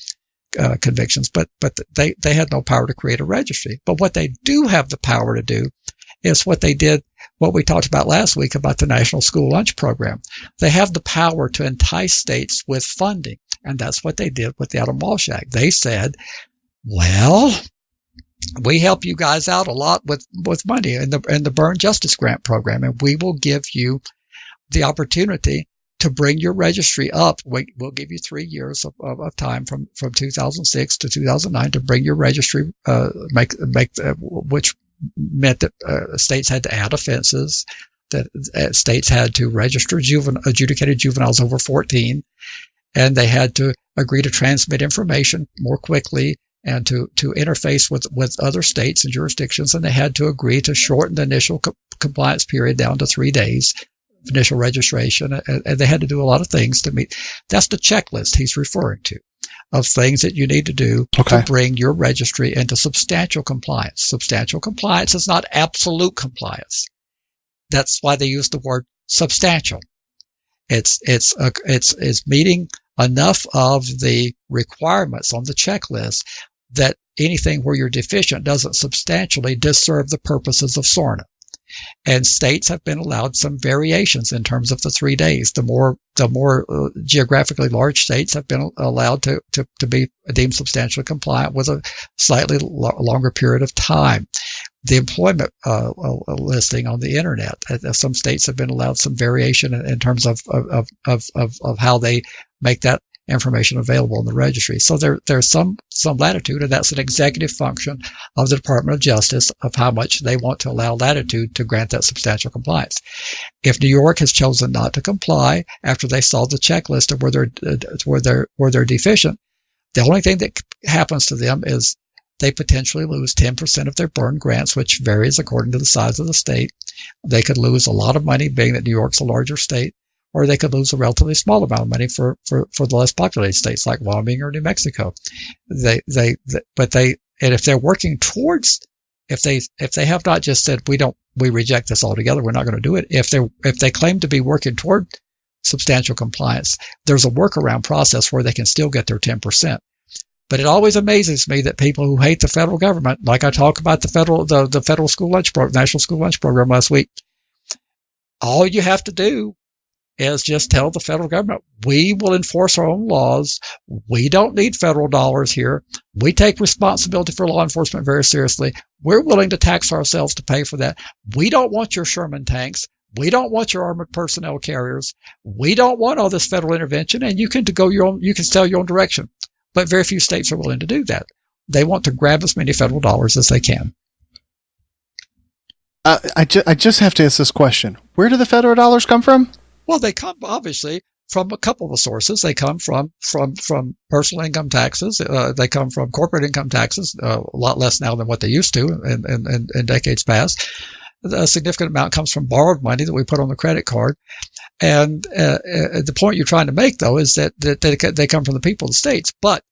S2: convictions, but they had no power to create a registry. But what they do have the power to do is what we talked about last week about the National School Lunch Program. They have the power to entice states with funding, and that's what they did with the Adam Walsh Act. They said, well, we help you guys out a lot with money in the Burn Justice Grant Program, and we will give you the opportunity to bring your registry up. We'll give you 3 years of time from 2006 to 2009 to bring your registry, which meant that states had to add offenses, that states had to register adjudicated juveniles over 14, and they had to agree to transmit information more quickly and to interface with other states and jurisdictions, and they had to agree to shorten the initial compliance period down to 3 days, initial registration, and they had to do a lot of things to meet. That's the checklist he's referring to, of things that you need to do to bring your registry into substantial compliance. Substantial compliance is not absolute compliance. That's why they use the word substantial. It's meeting enough of the requirements on the checklist that anything where you're deficient doesn't substantially disserve the purposes of SORNA. And states have been allowed some variations in terms of the 3 days. The more geographically large states have been allowed to be deemed substantially compliant with a slightly longer period of time. The employment listing on the internet, some states have been allowed some variation in terms of how they make that information available in the registry. So there's some latitude, and that's an executive function of the Department of Justice of how much they want to allow latitude to grant that substantial compliance. If New York has chosen not to comply after they saw the checklist of where they're deficient, the only thing that happens to them is they potentially lose 10% of their burn grants, which varies according to the size of the state. They could lose a lot of money, being that New York's a larger state, or they could lose a relatively small amount of money for the less populated states like Wyoming or New Mexico. And if they're working towards, if they have not just said we reject this altogether, we're not going to do it. If they claim to be working toward substantial compliance, there's a workaround process where they can still get their 10%. But it always amazes me that people who hate the federal government, like I talked about the federal school lunch program, National School Lunch Program last week, all you have to do is just tell the federal government, we will enforce our own laws. We don't need federal dollars here. We take responsibility for law enforcement very seriously. We're willing to tax ourselves to pay for that. We don't want your Sherman tanks. We don't want your armored personnel carriers. We don't want all this federal intervention, and you can steer your own direction. But very few states are willing to do that. They want to grab as many federal dollars as they can.
S1: I just have to ask this question. Where do the federal dollars come from?
S2: Well, they come obviously from a couple of sources. They come from personal income taxes. They come from corporate income taxes, a lot less now than what they used to in decades past. A significant amount comes from borrowed money that we put on the credit card. And the point you're trying to make, though, is that they come from the people of the states. But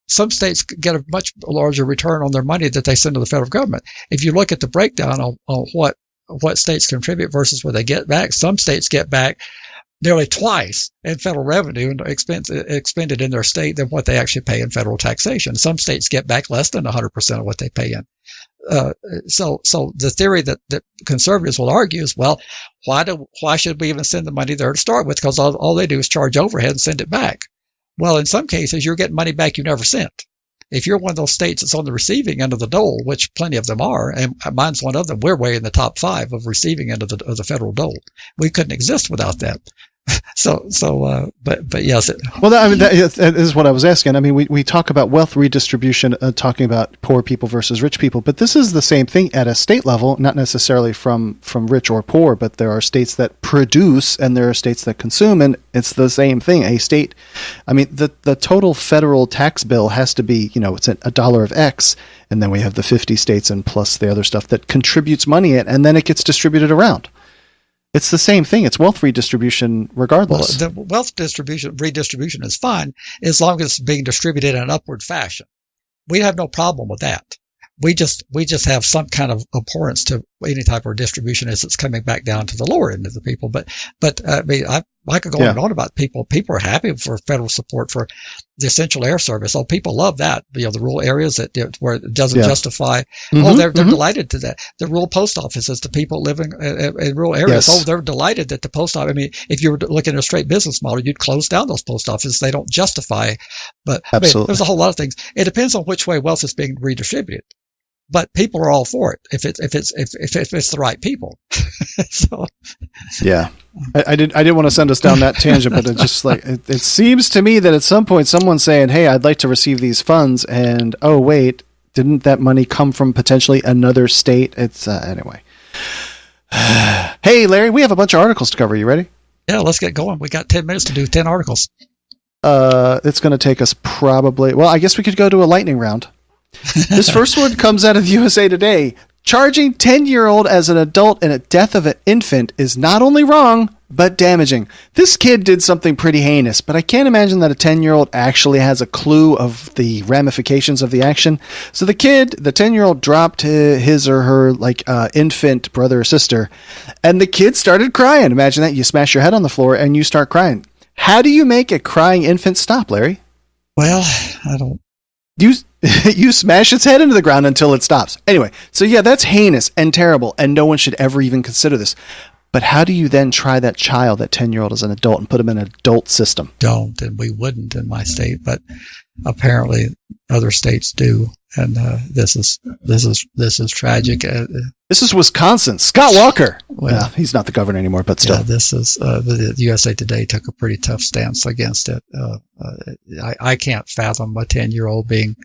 S2: some states get a much larger return on their money that they send to the federal government. If you look at the breakdown on what states contribute versus what they get back, some states get back nearly twice in federal revenue and expended in their state than what they actually pay in federal taxation. Some states get back less than 100% of what they pay in. So the theory that conservatives will argue is, well, why should we even send the money there to start with? Because all they do is charge overhead and send it back. Well, in some cases, you're getting money back you never sent. If you're one of those states that's on the receiving end of the dole, which plenty of them are, and mine's one of them, we're way in the top 5 of receiving end of the federal dole. We couldn't exist without that. But yes.
S1: That is what I was asking. I mean, we talk about wealth redistribution, talking about poor people versus rich people, but this is the same thing at a state level, not necessarily from rich or poor, but there are states that produce and there are states that consume, and it's the same thing. A state, I mean, the total federal tax bill has to be, it's a dollar of X, and then we have the 50 states and plus the other stuff that contributes money in, and then it gets distributed around. It's the same thing. It's wealth redistribution regardless.
S2: Well, the wealth redistribution is fine as long as it's being distributed in an upward fashion. We have no problem with that. We just have some kind of abhorrence to any type of distribution as it's coming back down to the lower end of the people. But I mean, I could go on and on about people. People are happy for federal support for the essential air service. Oh, people love that. The rural areas where it doesn't justify. Mm-hmm, they're delighted to that. The rural post offices, the people living in rural areas. Yes. They're delighted that the post office. I mean, if you were looking at a straight business model, you'd close down those post offices. They don't justify. But I mean, there's a whole lot of things. It depends on which way wealth is being redistributed. But people are all for it if it's the right people. So,
S1: yeah, I didn't want to send us down that tangent, but it just it seems to me that at some point someone's saying, "Hey, I'd like to receive these funds," and oh wait, didn't that money come from potentially another state? It's anyway. Hey, Larry, we have a bunch of articles to cover. You ready?
S2: Yeah, let's get going. We got 10 minutes to do 10 articles.
S1: It's going to take us probably... Well, I guess we could go to a lightning round. This first one comes out of USA Today. Charging 10-year-old as an adult in a death of an infant is not only wrong, but damaging. This kid did something pretty heinous, but I can't imagine that a 10-year-old actually has a clue of the ramifications of the action. So the 10-year-old dropped his or her infant brother or sister, and the kid started crying. Imagine that. You smash your head on the floor and you start crying. How do you make a crying infant stop, Larry?
S2: Well, I don't.
S1: You smash its head into the ground until it stops. Anyway, so yeah, that's heinous and terrible, and no one should ever even consider this. But how do you then try that child, that 10-year-old, as an adult and put him in an adult system?
S2: Don't, and we wouldn't in my state, but apparently other states do, and this is tragic.
S1: This is Wisconsin. Scott Walker. Well, he's not the governor anymore, but still.
S2: Yeah, this is the USA Today took a pretty tough stance against it. I can't fathom a 10-year-old being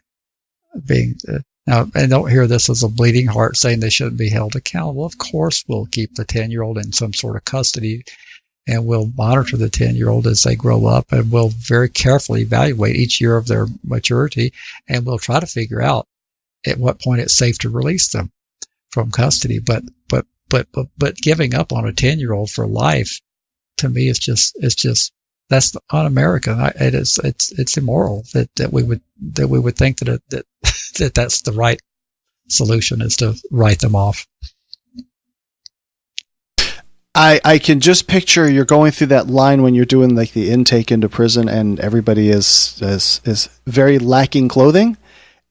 S2: now, and don't hear this as a bleeding heart saying they shouldn't be held accountable. Of course, we'll keep the 10-year-old in some sort of custody, and we'll monitor the 10-year-old as they grow up, and we'll very carefully evaluate each year of their maturity, and we'll try to figure out at what point it's safe to release them from custody. But giving up on a 10-year-old for life, to me, it's just that's un-American. It's immoral that we would think that that's the right solution, is to write them off.
S1: I can just picture you're going through that line when you're doing like the intake into prison, and everybody is very lacking clothing,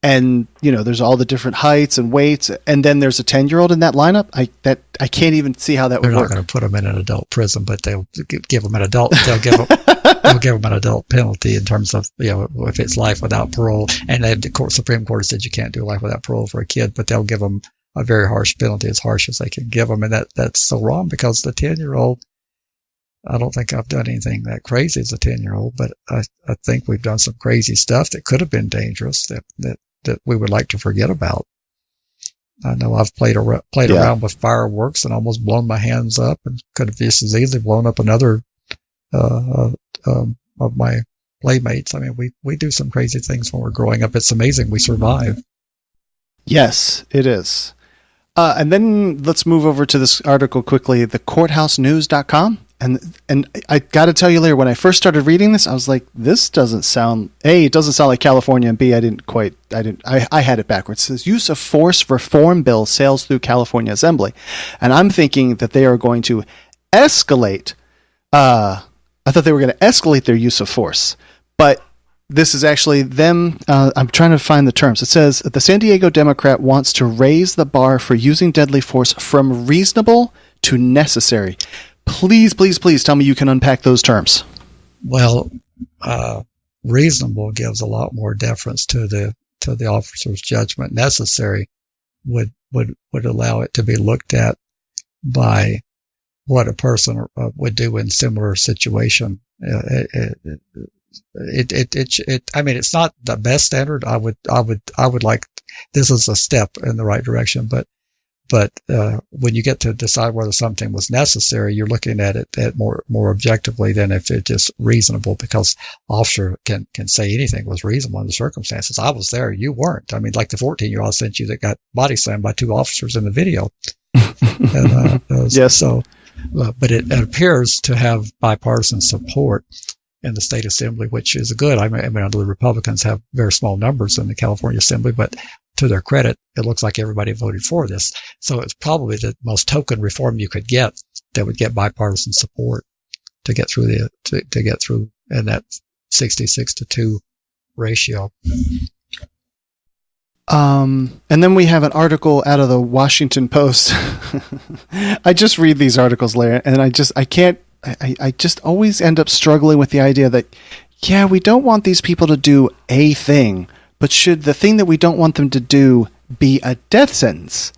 S1: and there's all the different heights and weights, and then there's a 10-year-old in that lineup. I can't even see how that would work.
S2: They're not going to put them in an adult prison, but they'll give them an adult. They'll give them an adult penalty in terms of if it's life without parole. And the Supreme Court said you can't do life without parole for a kid, but they'll give them a very harsh penalty, as harsh as they can give them, and that's so wrong, because the 10-year-old. I don't think I've done anything that crazy as a 10-year-old, but I think we've done some crazy stuff that could have been dangerous that we would like to forget about. I know I've played around with fireworks and almost blown my hands up, and could have just as easily blown up another of my playmates. I mean, we do some crazy things when we're growing up. It's amazing we survive.
S1: Yes, it is. And then let's move over to this article quickly, the courthousenews.com. And I got to tell you, Larry, when I first started reading this, I was like, this doesn't sound, A, it doesn't sound like California, and B, I had it backwards. It says use of force reform bill sails through California Assembly. And I'm thinking that they are going to escalate. I thought they were going to escalate their use of force, but this is actually them. I'm trying to find the terms. It says the San Diego Democrat wants to raise the bar for using deadly force from reasonable to necessary. Please, please, please tell me you can unpack those terms.
S2: Well, reasonable gives a lot more deference to the officer's judgment. Necessary would allow it to be looked at by what a person would do in similar situation. I mean, it's not the best standard. I would like, this is a step in the right direction, but when you get to decide whether something was necessary, you're looking at it more objectively than if it's just reasonable, because officer can say anything was reasonable in the circumstances. I was there, you weren't. I mean, like the 14-year-old I sent you that got body slammed by 2 officers in the video. And,
S1: yes.
S2: So, but it appears to have bipartisan support in the state assembly, which is good. I mean, the Republicans have very small numbers in the California Assembly, but to their credit, it looks like everybody voted for this. So it's probably the most token reform you could get that would get bipartisan support to get through to get through in that 66-2 ratio.
S1: And then we have an article out of the Washington Post. I just read these articles, Larry, and I just always end up struggling with the idea that, yeah, we don't want these people to do a thing, but should the thing that we don't want them to do be a death sentence?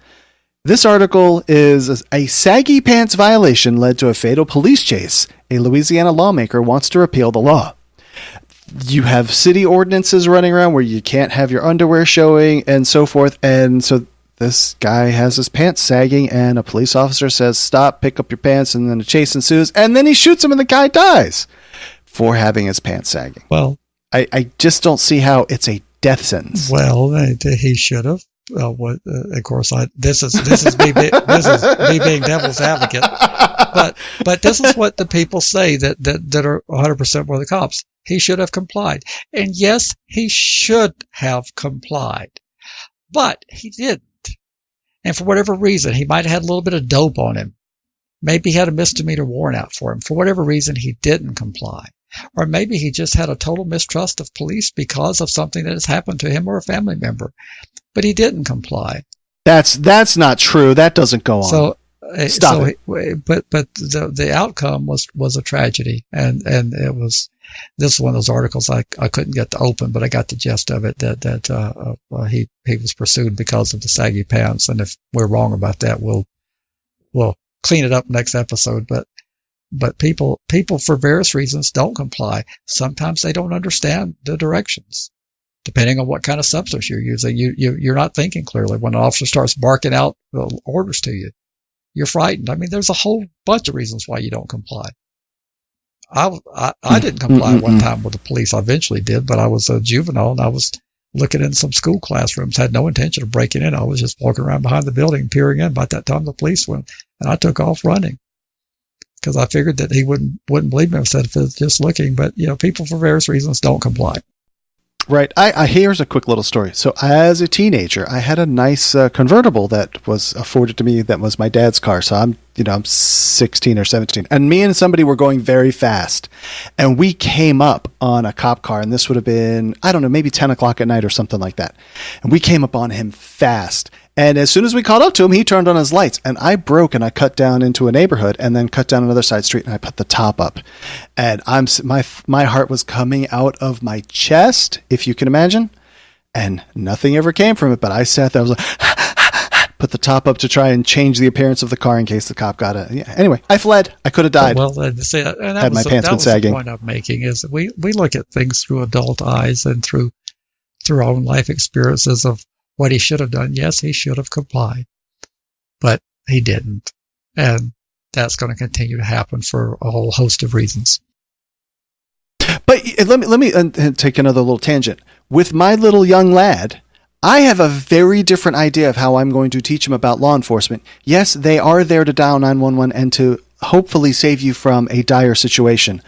S1: This article is a saggy pants violation led to a fatal police chase. A Louisiana lawmaker wants to repeal the law. You have city ordinances running around where you can't have your underwear showing and so forth. And so this guy has his pants sagging, and a police officer says, stop, pick up your pants, and then a chase ensues, and then he shoots him and the guy dies. for having his pants sagging.
S2: Well,
S1: I just don't see how it's a death sentence.
S2: Well, he should have. Of course, this is me being devil's advocate. But this is what the people say that are 100% for the cops. He should have complied, and yes, he should have complied, but he didn't. And for whatever reason, he might have had a little bit of dope on him. Maybe he had a misdemeanor warrant out for him. For whatever reason, he didn't comply. Or maybe he just had a total mistrust of police because of something that has happened to him or a family member. But he didn't comply.
S1: That's not true. That doesn't go on.
S2: So
S1: stop it.
S2: But the outcome was a tragedy, and it was. This is one of those articles I couldn't get to open, but I got the gist of it that he was pursued because of the saggy pants, and if we're wrong about that, we'll clean it up next episode. But people for various reasons don't comply. Sometimes they don't understand the directions. Depending on what kind of substance you're using, you're not thinking clearly. When an officer starts barking out orders to you, you're frightened. I mean, there's a whole bunch of reasons why you don't comply. I didn't comply one time with the police. I eventually did, but I was a juvenile and I was looking in some school classrooms. Had no intention of breaking in. I was just walking around behind the building, peering in. By that time, the police went, and I took off running because I figured that he wouldn't believe me if I was just looking. But people for various reasons don't comply.
S1: Right. Here's a quick little story. So as a teenager, I had a nice convertible that was afforded to me. That was my dad's car. So I'm 16 or 17, and me and somebody were going very fast, and we came up on a cop car, and this would have been, I don't know, maybe 10 o'clock at night or something like that. And we came up on him fast. And as soon as we caught up to him, he turned on his lights, and I broke and I cut down into a neighborhood and then cut down another side street, and I put the top up. And my heart was coming out of my chest, if you can imagine, and nothing ever came from it. But I sat there, I was like, put the top up to try and change the appearance of the car in case the cop got it. Yeah. Anyway, I fled. I could have died.
S2: Well, see, and
S1: had my pants been sagging.
S2: The point I'm making is we look at things through adult eyes and through our own life experiences of what he should have done. Yes, he should have complied, but he didn't. And that's going to continue to happen for a whole host of reasons.
S1: But let me take another little tangent. With my little young lad, I have a very different idea of how I'm going to teach him about law enforcement. Yes, they are there to dial 911 and to hopefully save you from a dire situation.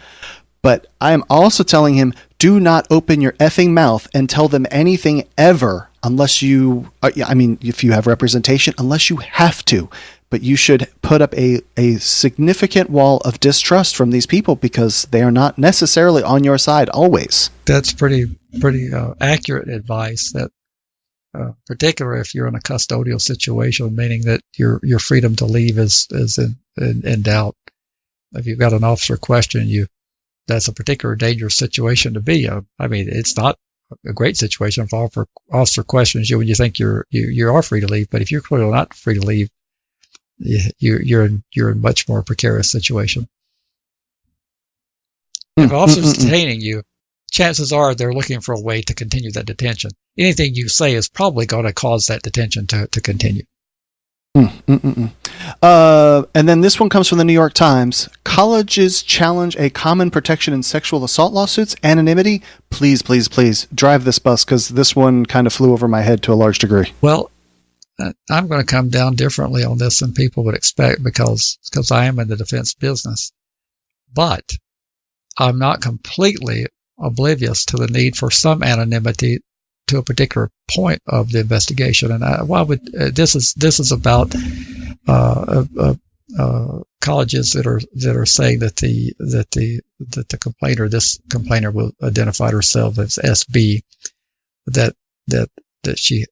S1: But I am also telling him, do not open your effing mouth and tell them anything ever unless you, if you have representation, unless you have to. But you should put up a significant wall of distrust from these people because they are not necessarily on your side always.
S2: That's pretty accurate advice. That particularly if you're in a custodial situation, meaning that your freedom to leave is in doubt. If you've got an officer question you, that's a particular dangerous situation to be. It's not a great situation if an officer questions you when you think you are free to leave. But if you're clearly not free to leave, you're in a much more precarious situation. If an officer's detaining you, chances are they're looking for a way to continue that detention. Anything you say is probably going to cause that detention to continue.
S1: And then this one comes from the New York Times. Colleges challenge a common protection in sexual assault lawsuits. Anonymity. Please, please, please drive this bus because this one kind of flew over my head to a large degree.
S2: Well, I'm going to come down differently on this than people would expect because I am in the defense business. But I'm not completely oblivious to the need for some anonymity to a particular point of the investigation. And this is about colleges that are saying that the complainer, this complainer, will identify herself as SB, that she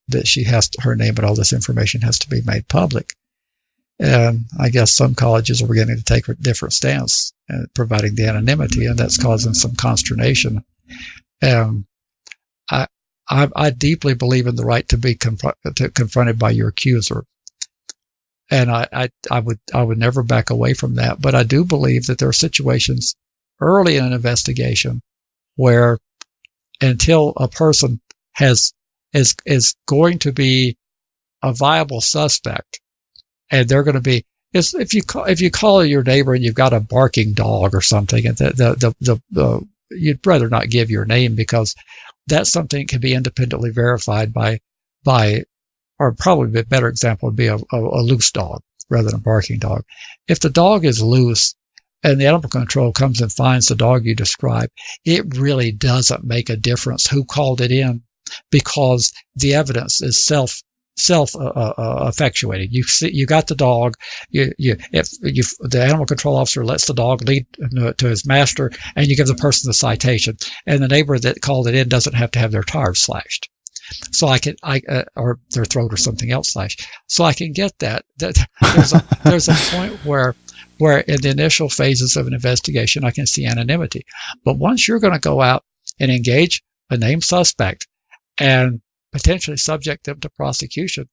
S2: has to, her name and all this information has to be made public. And I guess some colleges are beginning to take a different stance, providing the anonymity, and that's causing some consternation. I deeply believe in the right to be confronted by your accuser, and I would never back away from that. But I do believe that there are situations early in an investigation where, until a person is going to be a viable suspect, and they're going to be is if you call your neighbor and you've got a barking dog or something, and you'd rather not give your name, because that's something that can be independently verified by, or probably a better example would be a loose dog rather than a barking dog. If the dog is loose and the animal control comes and finds the dog you describe, it really doesn't make a difference who called it in, because the evidence is self-effectuating. You got the dog. If the animal control officer lets the dog lead to his master, and you give the person the citation, and the neighbor that called it in doesn't have to have their tires slashed, so or their throat or something else slashed. So I can get that. There's a point where in the initial phases of an investigation, I can see anonymity. But once you're going to go out and engage a named suspect and potentially subject them to prosecution,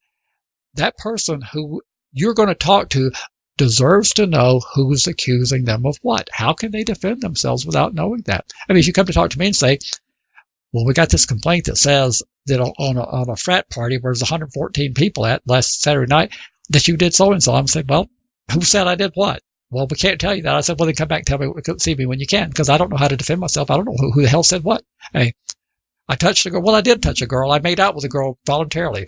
S2: that person who you're going to talk to deserves to know who's accusing them of what. How can they defend themselves without knowing that? I mean, if you come to talk to me and say, well, we got this complaint that says that on a frat party where there's 114 people at last Saturday night that you did so-and-so, I'm saying, well, who said I did what? Well, we can't tell you that. I said, well, then come back and tell me, see me when you can, because I don't know how to defend myself. I don't know who the hell said what. Hey, I touched a girl. Well, I did touch a girl. I made out with a girl voluntarily.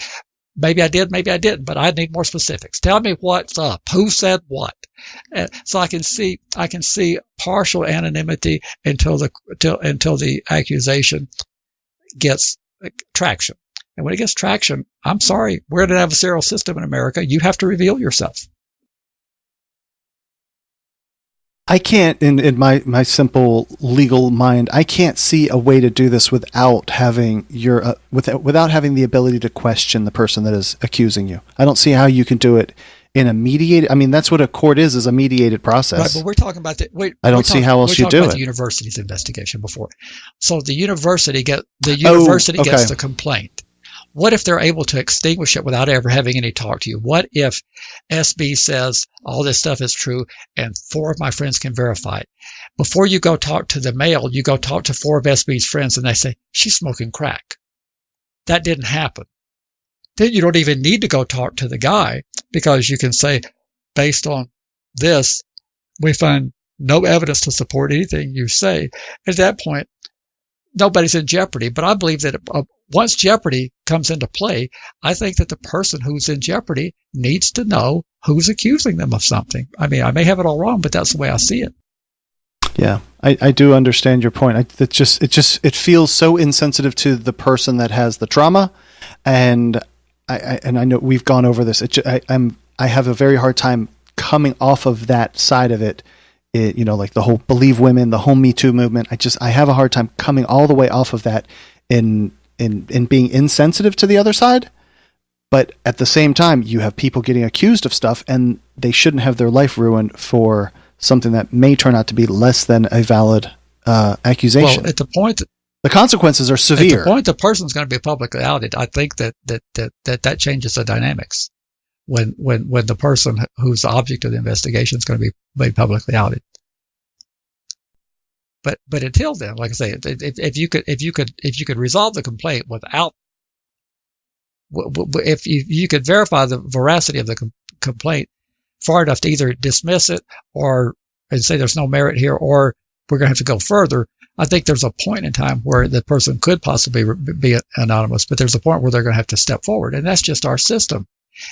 S2: Maybe I did, maybe I didn't, but I need more specifics. Tell me what's up. Who said what? So I can see partial anonymity until the accusation gets traction. And when it gets traction, I'm sorry, we're in an adversarial system in America. You have to reveal yourself.
S1: I can't, in my simple legal mind, I can't see a way to do this without having without having the ability to question the person that is accusing you. I don't see how you can do it in a mediated. I mean, that's what a court is a mediated process.
S2: Right, but we're talking about
S1: I don't see how else you do it.
S2: The university's investigation before, so the university gets the complaint. What if they're able to extinguish it without ever having any talk to you? What if SB says all this stuff is true and 4 of my friends can verify it? Before you go talk to the male, you go talk to 4 of SB's friends and they say, she's smoking crack. That didn't happen. Then you don't even need to go talk to the guy, because you can say, based on this, we find no evidence to support anything you say. At that point, nobody's in jeopardy. But I believe that once jeopardy comes into play, I think that the person who's in jeopardy needs to know who's accusing them of something. I mean, I may have it all wrong, but that's the way I see it.
S1: Yeah, I do understand your point. It feels so insensitive to the person that has the trauma, and I know we've gone over this. I have a very hard time coming off of that side of it. Like the whole Believe Women, the whole Me Too movement. I have a hard time coming all the way off of that in being insensitive to the other side. But at the same time, you have people getting accused of stuff, and they shouldn't have their life ruined for something that may turn out to be less than a valid accusation. Well,
S2: at the point
S1: the consequences are severe.
S2: At the point the person's going to be publicly outed, I think that changes the dynamics. When the person who's the object of the investigation is going to be made publicly outed. But until then, like I say, if you could resolve the complaint without, if you could verify the veracity of the complaint far enough to either dismiss it and say there's no merit here, or we're going to have to go further, I think there's a point in time where the person could possibly be anonymous, but there's a point where they're going to have to step forward, and that's just our system.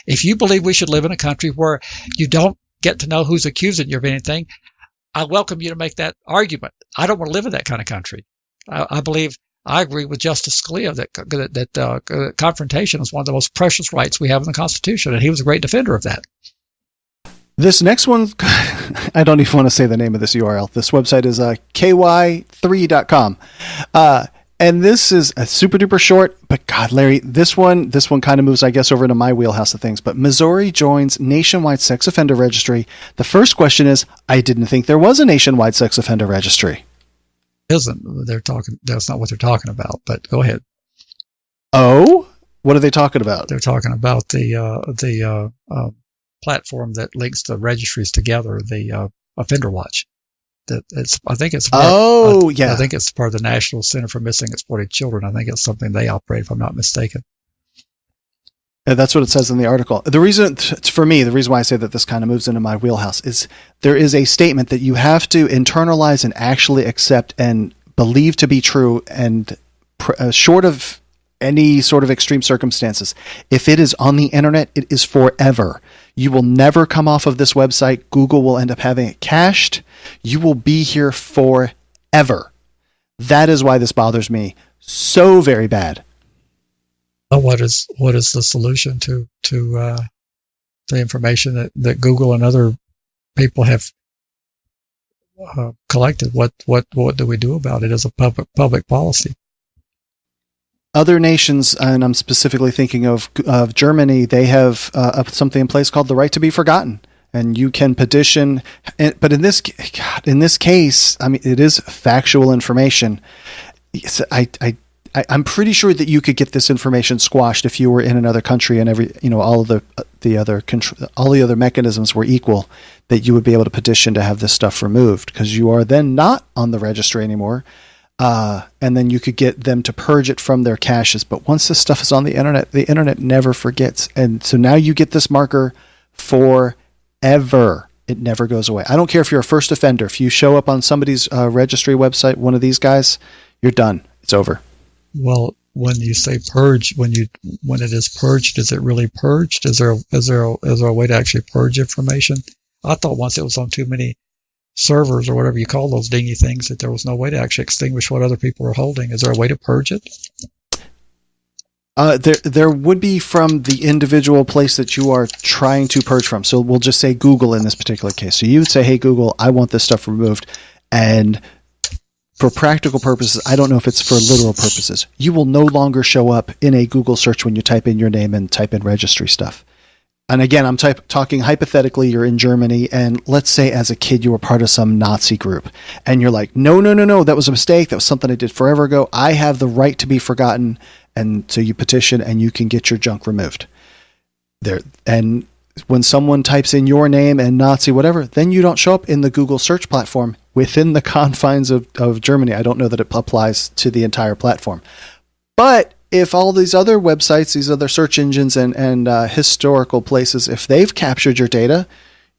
S2: If you believe we should live in a country where you don't get to know who's accusing you of anything, I welcome you to make that argument. I don't want to live in that kind of country. I agree with Justice Scalia that confrontation is one of the most precious rights we have in the Constitution, and he was a great defender of that.
S1: This next one, I don't even want to say the name of this URL. This website is ky3.com. And this is a super duper short, but God, Larry, this one kind of moves, I guess, over into my wheelhouse of things. But Missouri joins nationwide sex offender registry. The first question is, I didn't think there was a nationwide sex offender registry.
S2: That's not what they're talking about, but go ahead.
S1: Oh, what are they talking about?
S2: They're talking about the platform that links the registries together, the Offender Watch. I think it's part of the National Center for Missing and Exploited Children. I think it's something they operate, if I'm not mistaken.
S1: That's what it says in the article. The reason, for me, the reason why I say that this kind of moves into my wheelhouse is there is a statement that you have to internalize and actually accept and believe to be true, and short of any sort of extreme circumstances. If it is on the internet, it is forever. You will never come off of this website. Google will end up having it cached. You will be here forever. That is why this bothers me so very bad.
S2: What is the solution to the information that Google and other people have collected? What do we do about it as a public policy?
S1: Other nations, and I'm specifically thinking of Germany, they have something in place called the right to be forgotten, and you can petition. But in this case, I mean, it is factual information. I'm pretty sure that you could get this information squashed if you were in another country and all the other mechanisms were equal, that you would be able to petition to have this stuff removed, because you are then not on the registry anymore, and then you could get them to purge it from their caches. But once this stuff is on the internet never forgets, and so now you get this marker forever. It never goes away. I don't care if you're a first offender. If you show up on somebody's registry website, one of these guys, you're done. It's over.
S2: Well, when you say purge, when it is purged, is it really purged? Is there a way to actually purge information? I thought once it was on too many servers or whatever you call those dingy things, that there was no way to actually extinguish what other people were holding. Is there a way to purge it?
S1: There would be from the individual place that you are trying to purge from. So we'll just say Google in this particular case. So you would say, hey, Google, I want this stuff removed. And for practical purposes, I don't know if it's for literal purposes, you will no longer show up in a Google search when you type in your name and type in registry stuff. And again, I'm talking hypothetically, you're in Germany, and let's say as a kid you were part of some Nazi group, and you're like, no, that was a mistake. That was something I did forever ago. I have the right to be forgotten. And so you petition and you can get your junk removed. And when someone types in your name and Nazi whatever, then you don't show up in the Google search platform within the confines of Germany. I don't know that it applies to the entire platform. But if all these other websites, these other search engines and historical places, if they've captured your data,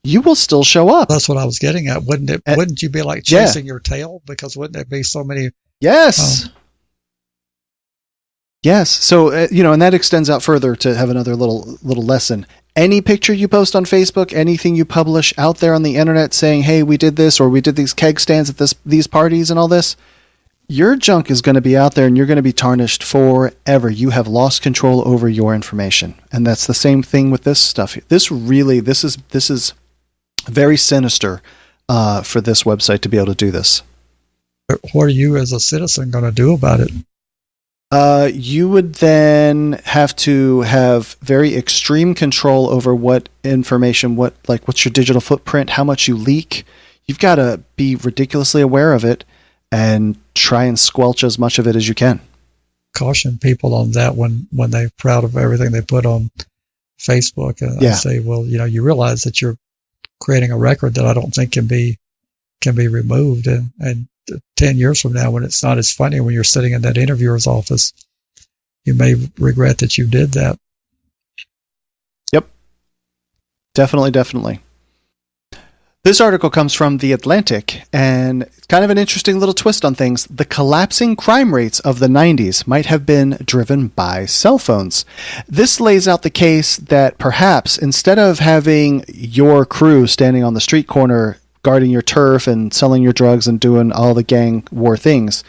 S1: you will still show up.
S2: That's what I was getting at. Wouldn't you be like chasing your tail? Because wouldn't there be so many?
S1: Yes. Yes. So, and that extends out further to have another little lesson. Any picture you post on Facebook, anything you publish out there on the internet saying, hey, we did this, or we did these keg stands at these parties and all this, your junk is going to be out there and you're going to be tarnished forever. You have lost control over your information. And that's the same thing with this stuff. This is very sinister for this website to be able to do this.
S2: What are you as a citizen going to do about it?
S1: You would then have to have very extreme control over what information, what's your digital footprint, how much you leak. You've got to be ridiculously aware of it and try and squelch as much of it as you can.
S2: Caution people on that when they're proud of everything they put on Facebook. I say, well, you realize that you're creating a record that I don't think can be removed, and 10 years from now, when it's not as funny, when you're sitting in that interviewer's office, you may regret that you did that.
S1: Yep. Definitely. This article comes from The Atlantic, and it's kind of an interesting little twist on things. The collapsing crime rates of the 90s might have been driven by cell phones. This lays out the case that perhaps instead of having your crew standing on the street corner guarding your turf and selling your drugs and doing all the gang war things,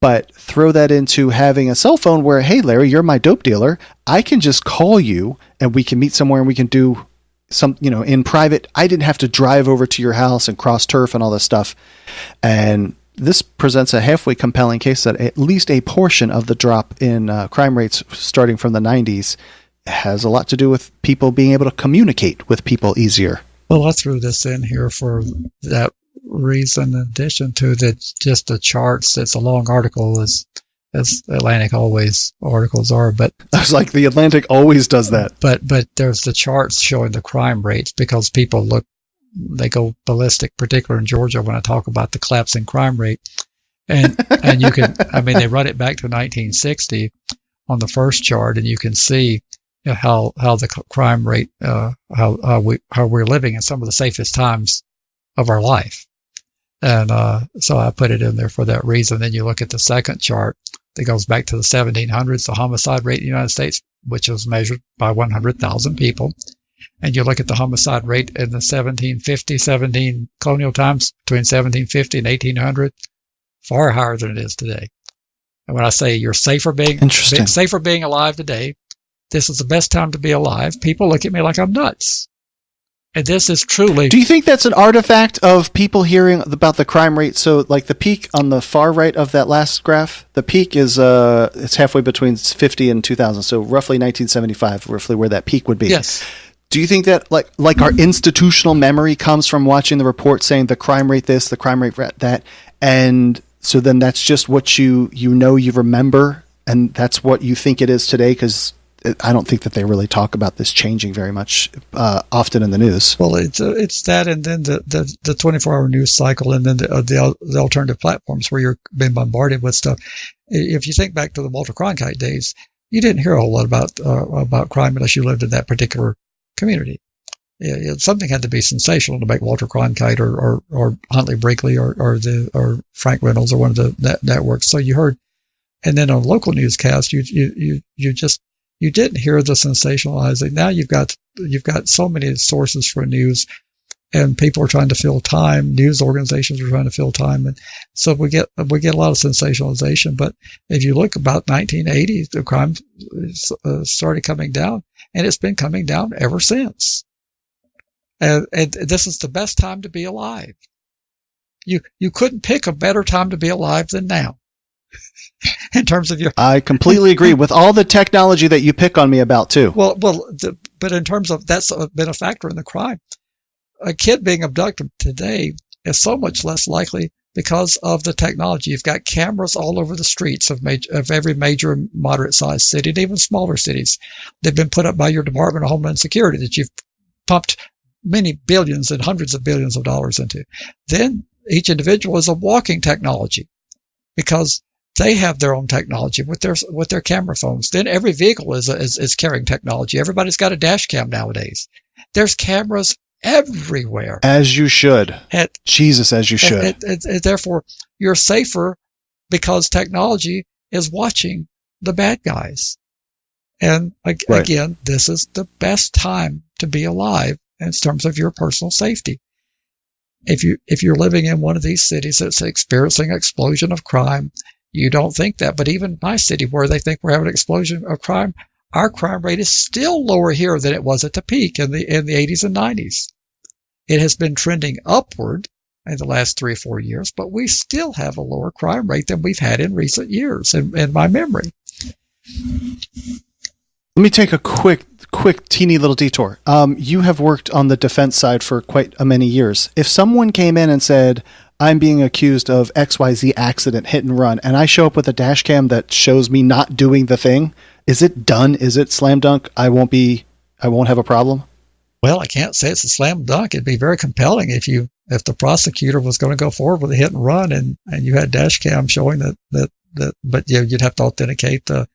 S1: but throw that into having a cell phone where, hey, Larry, you're my dope dealer. I can just call you and we can meet somewhere and we can do some, in private. I didn't have to drive over to your house and cross turf and all this stuff. And this presents a halfway compelling case that at least a portion of the drop in crime rates starting from the 90s has a lot to do with people being able to communicate with people easier.
S2: Well, I threw this in here for that reason, in addition to that, just the charts. It's a long article, as Atlantic always articles are. But
S1: I was like, the Atlantic always does that.
S2: But there's the charts showing the crime rates, because people they go ballistic, particularly in Georgia, when I talk about the collapsing crime rate. And you can, they run it back to 1960 on the first chart, and you can see how the crime rate, how we're living in some of the safest times of our life. And so I put it in there for that reason. Then you look at the second chart that goes back to the 1700s, the homicide rate in the United States, which was measured by 100,000 people. And you look at the homicide rate in the 17 colonial times, between 1750 and 1800, far higher than it is today. And when I say you're safer being alive today, this is the best time to be alive, people look at me like I'm nuts. And this is truly...
S1: Do you think that's an artifact of people hearing about the crime rate? So, like the peak on the far right of that last graph, the peak is it's halfway between 50 and 2000. So roughly 1975, roughly where that peak would be.
S2: Yes.
S1: Do you think that like our institutional memory comes from watching the report saying the crime rate this, the crime rate that, and so then that's just what you remember, and that's what you think it is today? Because I don't think that they really talk about this changing very much often in the news.
S2: Well, it's that, and then the 24-hour news cycle, and then the alternative platforms where you're being bombarded with stuff. If you think back to the Walter Cronkite days, you didn't hear a whole lot about crime unless you lived in that particular community. Something had to be sensational to make Walter Cronkite or Huntley Brinkley or Frank Reynolds or one of the networks. So you heard, and then on local newscast, you didn't hear the sensationalizing. Now you've got so many sources for news, and people are trying to fill time. News organizations are trying to fill time, and so we get a lot of sensationalization. But if you look about 1980, the crime started coming down, and it's been coming down ever since. And this is the best time to be alive. You couldn't pick a better time to be alive than now. In terms of
S1: I completely agree with all the technology that you pick on me about too.
S2: But in terms of that's been a factor in the crime. A kid being abducted today is so much less likely because of the technology. You've got cameras all over the streets of every major and moderate-sized city, and even smaller cities. They've been put up by your Department of Homeland Security that you've pumped many billions and hundreds of billions of dollars into. Then each individual is a walking technology because they have their own technology with their camera phones. Then every vehicle is carrying technology. Everybody's got a dash cam nowadays. There's cameras everywhere.
S1: As you should. Jesus, as you should.
S2: And therefore, you're safer because technology is watching the bad guys. And again, this is the best time to be alive in terms of your personal safety. If you're living in one of these cities that's experiencing an explosion of crime, you don't think that. But even my city, where they think we're having an explosion of crime, our crime rate is still lower here than it was at the peak in the 80s and 90s. It has been trending upward in the last 3 or 4 years, but we still have a lower crime rate than we've had in recent years, in my memory.
S1: Let me take a quick teeny little detour. You have worked on the defense side for quite many years. If someone came in and said, I'm being accused of XYZ accident, hit and run, and I show up with a dash cam that shows me not doing the thing, is it done? Is it slam dunk? I won't have a problem?
S2: Well, I can't say it's a slam dunk. It'd be very compelling if the prosecutor was going to go forward with a hit and run and you had dash cam showing that but you'd have to authenticate the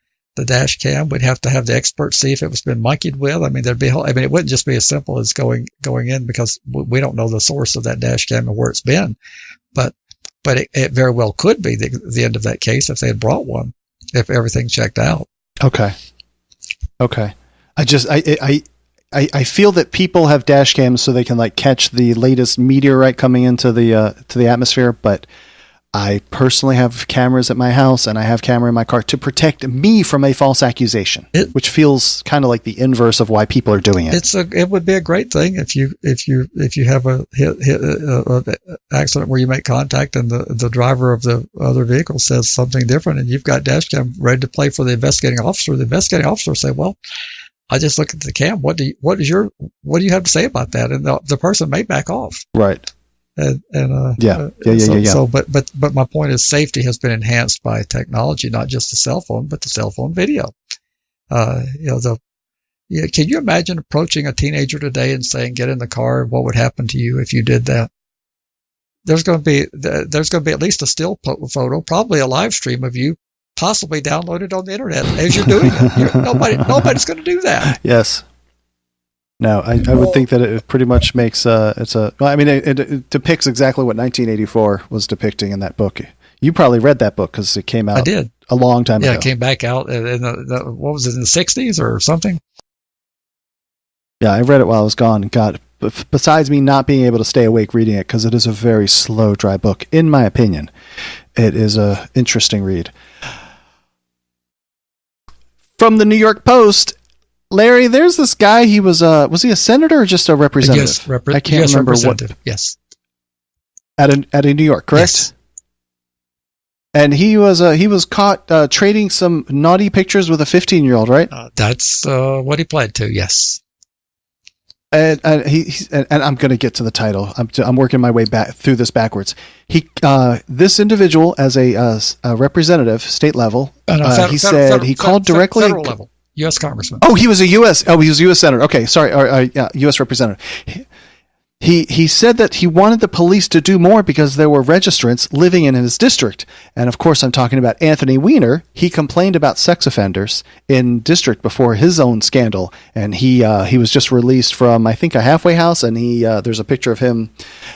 S2: dash cam. We'd have to have the expert see if it was been monkeyed with. I mean, it wouldn't just be as simple as going in, because we don't know the source of that dash cam and where it's been. But it very well could be the end of that case if they had brought one, if everything checked out. Okay.
S1: I feel that people have dash cams so they can catch the latest meteorite coming into the atmosphere, but I personally have cameras at my house and I have camera in my car to protect me from a false accusation, which feels kind of like the inverse of why people are doing it.
S2: It would be a great thing if you have a accident where you make contact and the driver of the other vehicle says something different and you've got dash cam ready to play for the investigating officer. The investigating officer say, well, I just looked at the cam. What do you have to say about that? And the person may back off.
S1: Right.
S2: Yeah. So, but my point is, safety has been enhanced by technology, not just the cell phone, but the cell phone video. Can you imagine approaching a teenager today and saying, "Get in the car"? What would happen to you if you did that? There's going to be at least a still photo, probably a live stream of you possibly download it on the internet as you're doing it. Nobody's going to do that.
S1: Yes. No, I would think that it pretty much makes it depicts exactly what 1984 was depicting in that book. You probably read that book because it came out.
S2: I did.
S1: A long time ago.
S2: Yeah, it came back out in what was it, in the 60s or something?
S1: Yeah, I read it while I was gone. God, besides me not being able to stay awake reading it because it is a very slow, dry book, in my opinion, it is a interesting read. From the New York Post, Larry, there's this guy. He was he a senator or just a representative? I can't remember what.
S2: Yes.
S1: At a New York, correct?
S2: Yes.
S1: And he was caught trading some naughty pictures with a 15-year-old, right?
S2: That's what he pled to. Yes.
S1: And I'm going to get to the title. I'm working my way back through this backwards. This individual, as a representative, state level, he said he called directly.
S2: Federal level, U.S. Congressman.
S1: Oh, he was a U.S. senator. Okay, sorry, U.S. representative. He said that he wanted the police to do more because there were registrants living in his district. And of course, I'm talking about Anthony Weiner. He complained about sex offenders in district before his own scandal. And he was just released from, I think, a halfway house. And there's a picture of him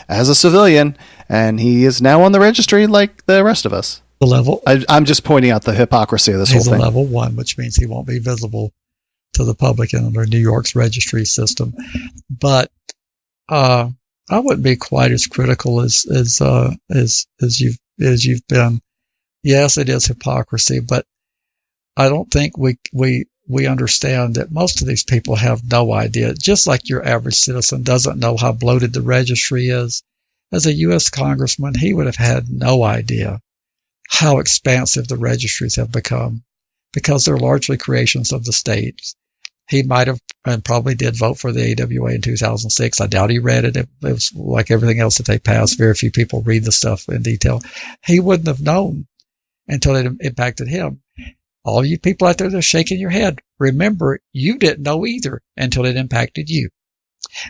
S1: as a civilian. And he is now on the registry like the rest of us.
S2: The level.
S1: I'm just pointing out the hypocrisy of this whole thing.
S2: He's a level 1, which means he won't be visible to the public under New York's registry system. But I wouldn't be quite as critical as you've been. Yes, it is hypocrisy, but I don't think we understand that most of these people have no idea. Just like your average citizen doesn't know how bloated the registry is. As a U.S. congressman, he would have had no idea how expansive the registries have become because they're largely creations of the states. He might have and probably did vote for the AWA in 2006. I doubt he read it. It was like everything else that they passed. Very few people read the stuff in detail. He wouldn't have known until it impacted him. All you people out there that are shaking your head, remember, you didn't know either until it impacted you.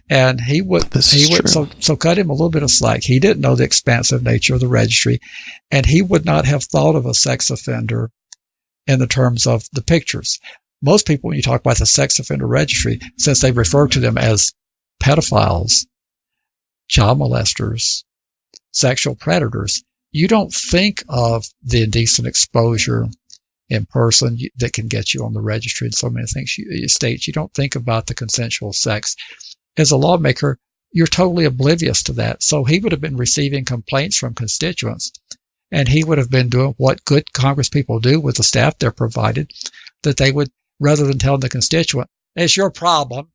S2: And he would so cut him a little bit of slack. He didn't know the expansive nature of the registry, and he would not have thought of a sex offender in the terms of the pictures. Most people, when you talk about the sex offender registry, since they refer to them as pedophiles, child molesters, sexual predators, you don't think of the indecent exposure in person that can get you on the registry and so many things. States, you don't think about the consensual sex. As a lawmaker, you're totally oblivious to that. So he would have been receiving complaints from constituents, and he would have been doing what good Congress people do with the staff they're provided, that they would, rather than telling the constituent, it's your problem,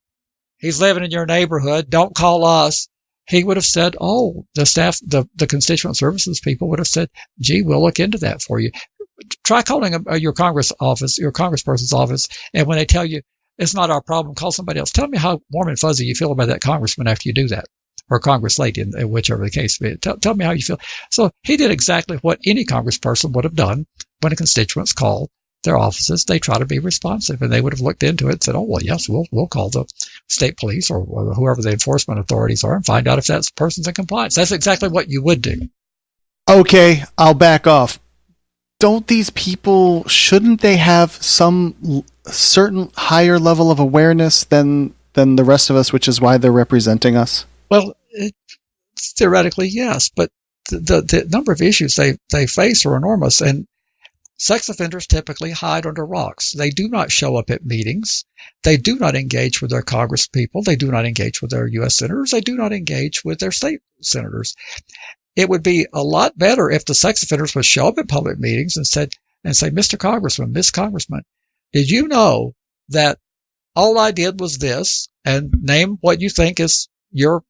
S2: he's living in your neighborhood, don't call us, he would have said, oh, the staff, the constituent services people would have said, gee, we'll look into that for you. Try calling your Congress office, your congressperson's office, and when they tell you it's not our problem, call somebody else. Tell me how warm and fuzzy you feel about that congressman after you do that, or Congress lady, in whichever the case may be. Tell me how you feel. So he did exactly what any congressperson would have done when a constituents call their offices. They try to be responsive, and they would have looked into it and said, oh, well, yes, we'll call the state police or whoever the enforcement authorities are and find out if that person's in compliance. That's exactly what you would do.
S1: Okay, I'll back off. Don't these people, shouldn't they have some certain higher level of awareness than the rest of us, which is why they're representing us?
S2: Well, theoretically, yes, but the number of issues they face are enormous, and sex offenders typically hide under rocks. They do not show up at meetings. They do not engage with their Congress people. They do not engage with their U.S. senators. They do not engage with their state senators. It would be a lot better if the sex offenders would show up at public meetings and say, Mr. Congressman, Miss Congressman, did you know that all I did was this, and name what you think is your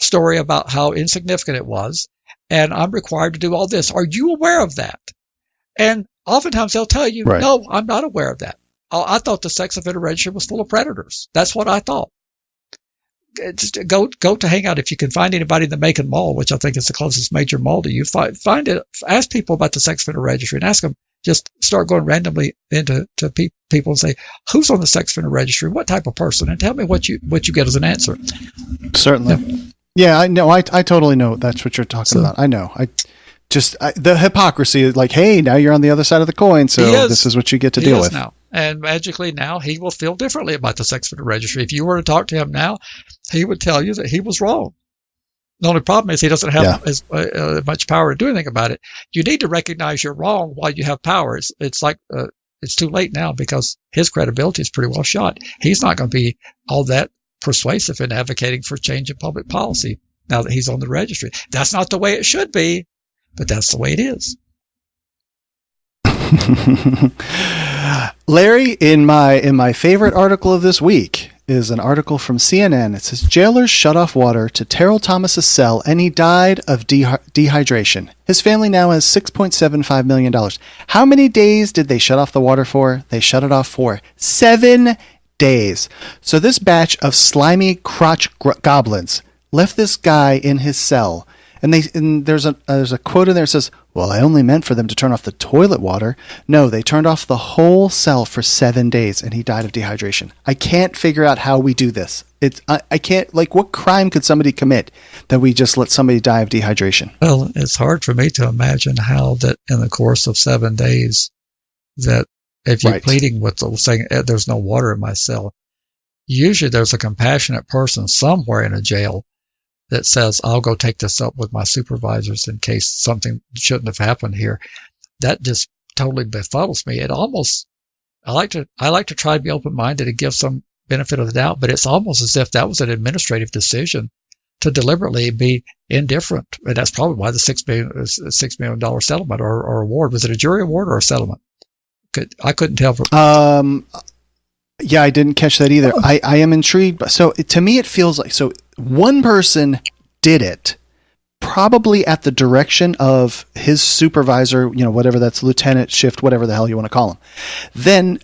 S2: story about how insignificant it was, and I'm required to do all this. Are you aware of that? And oftentimes they'll tell you, right. No, I'm not aware of that. I thought the sex offender registry was full of predators. That's what I thought. Just go to hang out if you can find anybody in the Macon Mall, which I think is the closest major mall to you. Find it. Ask people about the sex offender registry and ask them. Just start going randomly into people and say, who's on the sex offender registry? What type of person? And tell me what you get as an answer.
S1: Certainly. Yeah, I know. I totally know that's what you're talking about. I know. the hypocrisy, like, hey, now you're on the other side of the coin, so this is what you get to deal with.
S2: Now. And magically now he will feel differently about the sex offender registry. If you were to talk to him now, he would tell you that he was wrong. The only problem is he doesn't have as much power to do anything about it. You need to recognize you're wrong while you have power. It's like it's too late now because his credibility is pretty well shot. He's not going to be all that persuasive in advocating for change in public policy now that he's on the registry. That's not the way it should be, but that's the way it is.
S1: Larry, in my favorite article of this week is an article from CNN. It says, jailers shut off water to Terrell Thomas's cell and he died of dehydration. His family now has $6.75 million. How many days did they shut off the water for? They shut it off for 7 days. So this batch of slimy crotch goblins left this guy in his cell. And there's a quote in there that says, well, I only meant for them to turn off the toilet water. No, they turned off the whole cell for 7 days, and he died of dehydration. I can't figure out how we do this. I can't, like, what crime could somebody commit that we just let somebody die of dehydration?
S2: Well, it's hard for me to imagine how that in the course of 7 days, that if you're pleading with them, saying there's no water in my cell, usually there's a compassionate person somewhere in a jail that says, I'll go take this up with my supervisors in case something shouldn't have happened here. That just totally befuddles me. I like to try to be open-minded and give some benefit of the doubt, but it's almost as if that was an administrative decision to deliberately be indifferent. And that's probably why the $6 million settlement or award. Was it a jury award or a settlement? I couldn't tell.
S1: Yeah, I didn't catch that either. I am intrigued. So to me, it feels like, one person did it, probably at the direction of his supervisor, whatever that's lieutenant, shift, whatever the hell you want to call him. Then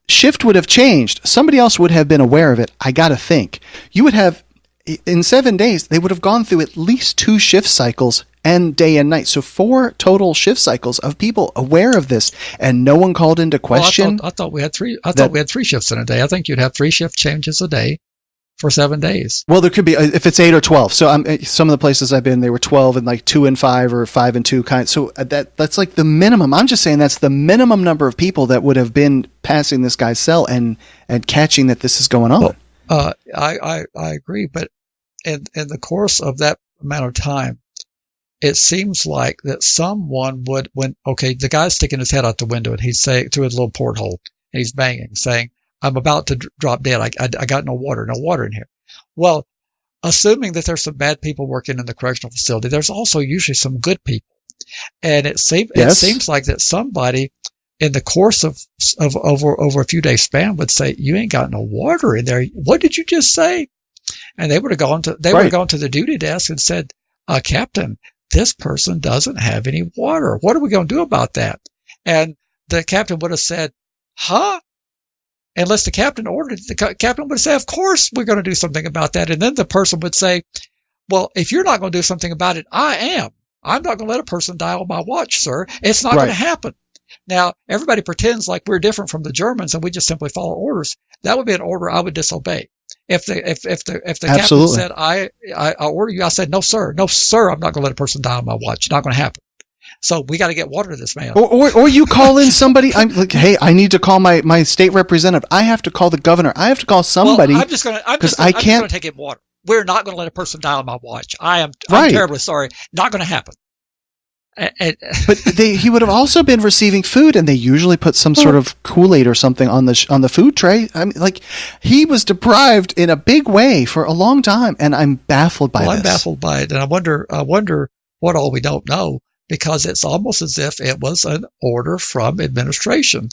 S1: shift would have changed. Somebody else would have been aware of it. I got to think. You would have, in 7 days, they would have gone through at least 2 shift cycles and day and night. So 4 total shift cycles of people aware of this, and no one called into question.
S2: Well, I thought we had 3. I thought we had 3 shifts in a day. I think you'd have 3 shift changes a day for 7 days.
S1: Well, there could be if it's 8 or 12. So some of the places I've been, they were 12 and like 2 and 5 or 5 and 2 kind. So that's like the minimum. I'm just saying that's the minimum number of people that would have been passing this guy's cell and catching that this is going on.
S2: Well, I agree, but in the course of that amount of time, it seems like that someone would, the guy's sticking his head out the window and he's saying through his little porthole and he's banging, saying, I'm about to drop dead. I got no water in here. Well, assuming that there's some bad people working in the correctional facility, there's also usually some good people. And it seems like that somebody in the course of over a few days span would say, you ain't got no water in there. What did you just say? And they would have gone to the duty desk and said, Captain, this person doesn't have any water. What are we going to do about that? And the captain would have said, huh? Unless the captain ordered it, the captain would say, of course we're going to do something about that. And then the person would say, well, if you're not going to do something about it, I am. I'm not going to let a person die on my watch, sir. It's not going to happen. Now, everybody pretends like we're different from the Germans and we just simply follow orders. That would be an order I would disobey. If the captain said, I order you, I said, no, sir, I'm not going to let a person die on my watch. It's not going to happen. So we got to get water to this man.
S1: Or you call in somebody. I'm like, hey, I need to call my state representative. I have to call the governor. I have to call somebody.
S2: Well, I'm just going to take him water. We're not going to let a person die on my watch. I'm terribly sorry. Not going to happen.
S1: But he would have also been receiving food, and they usually put some sort of Kool-Aid or something on the food tray. I mean, like, he was deprived in a big way for a long time, and I'm baffled by this.
S2: I'm baffled by it, and I wonder what all we don't know, because it's almost as if it was an order from administration.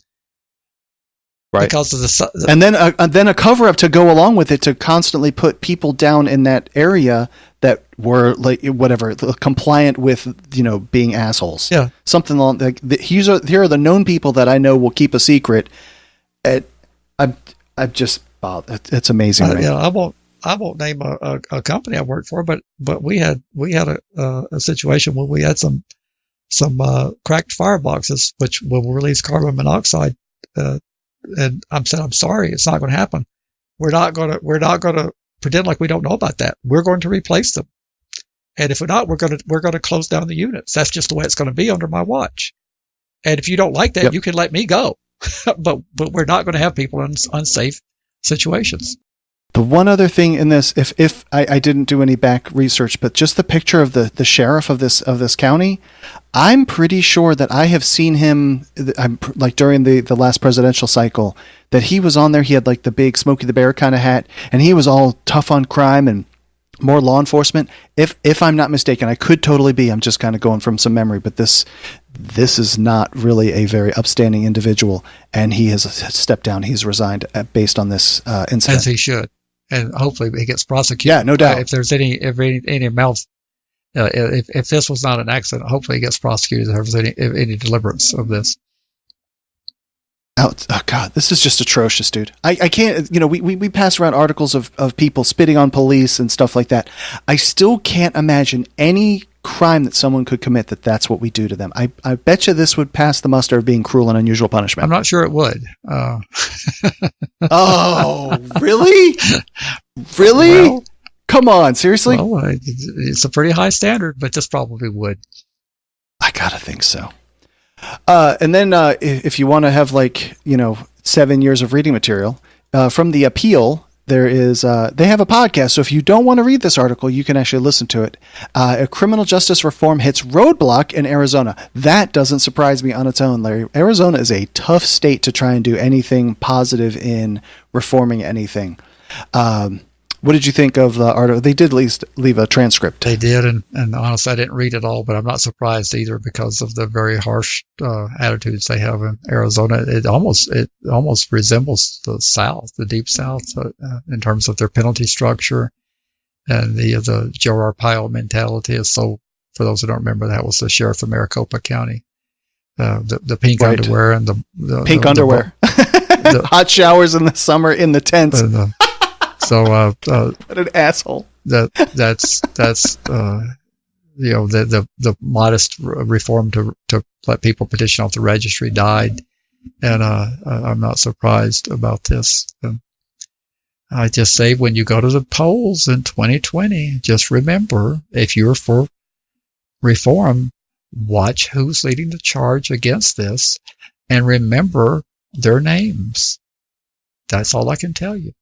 S1: Right.
S2: Because of the
S1: and then a cover-up to go along with it, to constantly put people down in that area that were like whatever compliant with being assholes.
S2: Yeah,
S1: something along like here are the known people that I know will keep a secret. I'm just it's amazing. Right?
S2: Yeah, I won't name a company I worked for, but we had a situation where we had some cracked fireboxes which will release carbon monoxide. And I'm sorry, it's not going to happen. We're not going to pretend like we don't know about that. We're going to replace them. And if we're not, we're going to close down the units. That's just the way it's going to be under my watch. And if you don't like that,
S1: Yep.
S2: you can let me go. but we're not going to have people in unsafe situations.
S1: The one other thing in this, if I didn't do any back research, but just the picture of the sheriff of this county, I'm pretty sure that I have seen him, like during the last presidential cycle, that he was on there. He had like the big Smokey the Bear kind of hat, and he was all tough on crime and more law enforcement. If I'm not mistaken, I could totally be. I'm just kind of going from some memory, but this is not really a very upstanding individual, and he has stepped down. He's resigned based on this incident.
S2: As he should. And hopefully he gets prosecuted.
S1: Yeah, no doubt.
S2: If there's any mouth, if this was not an accident, hopefully he gets prosecuted if there's any deliberance of this.
S1: Oh God, this is just atrocious, dude. I can't, we pass around articles of people spitting on police and stuff like that. I still can't imagine any crime that someone could commit that's what we do to them. I bet you this would pass the muster of being cruel and unusual punishment.
S2: I'm not sure it would.
S1: Oh, really? Really?
S2: Well,
S1: come on, seriously?
S2: Well, it's a pretty high standard, but this probably would.
S1: I gotta think so. And then if you want to have 7 years of reading material from the appeal, there is they have a podcast. So if you don't want to read this article, you can actually listen to it. A criminal justice reform hits roadblock in Arizona. That doesn't surprise me on its own, Larry. Arizona is a tough state to try and do anything positive in reforming anything. What did you think of the article? They did at least leave a transcript.
S2: They did, and honestly, I didn't read it all, but I'm not surprised either because of the very harsh attitudes they have in Arizona. It almost resembles the South, the Deep South, in terms of their penalty structure and the Joe Arpaio mentality. So, for those who don't remember, that was the sheriff of Maricopa County. The pink underwear and the
S1: pink underwear, the hot showers in the summer in the tents.
S2: So
S1: what an asshole.
S2: That's the modest reform to let people petition off the registry died, and I'm not surprised about this. I just say when you go to the polls in 2020, just remember, if you're for reform, watch who's leading the charge against this, and remember their names. That's all I can tell you.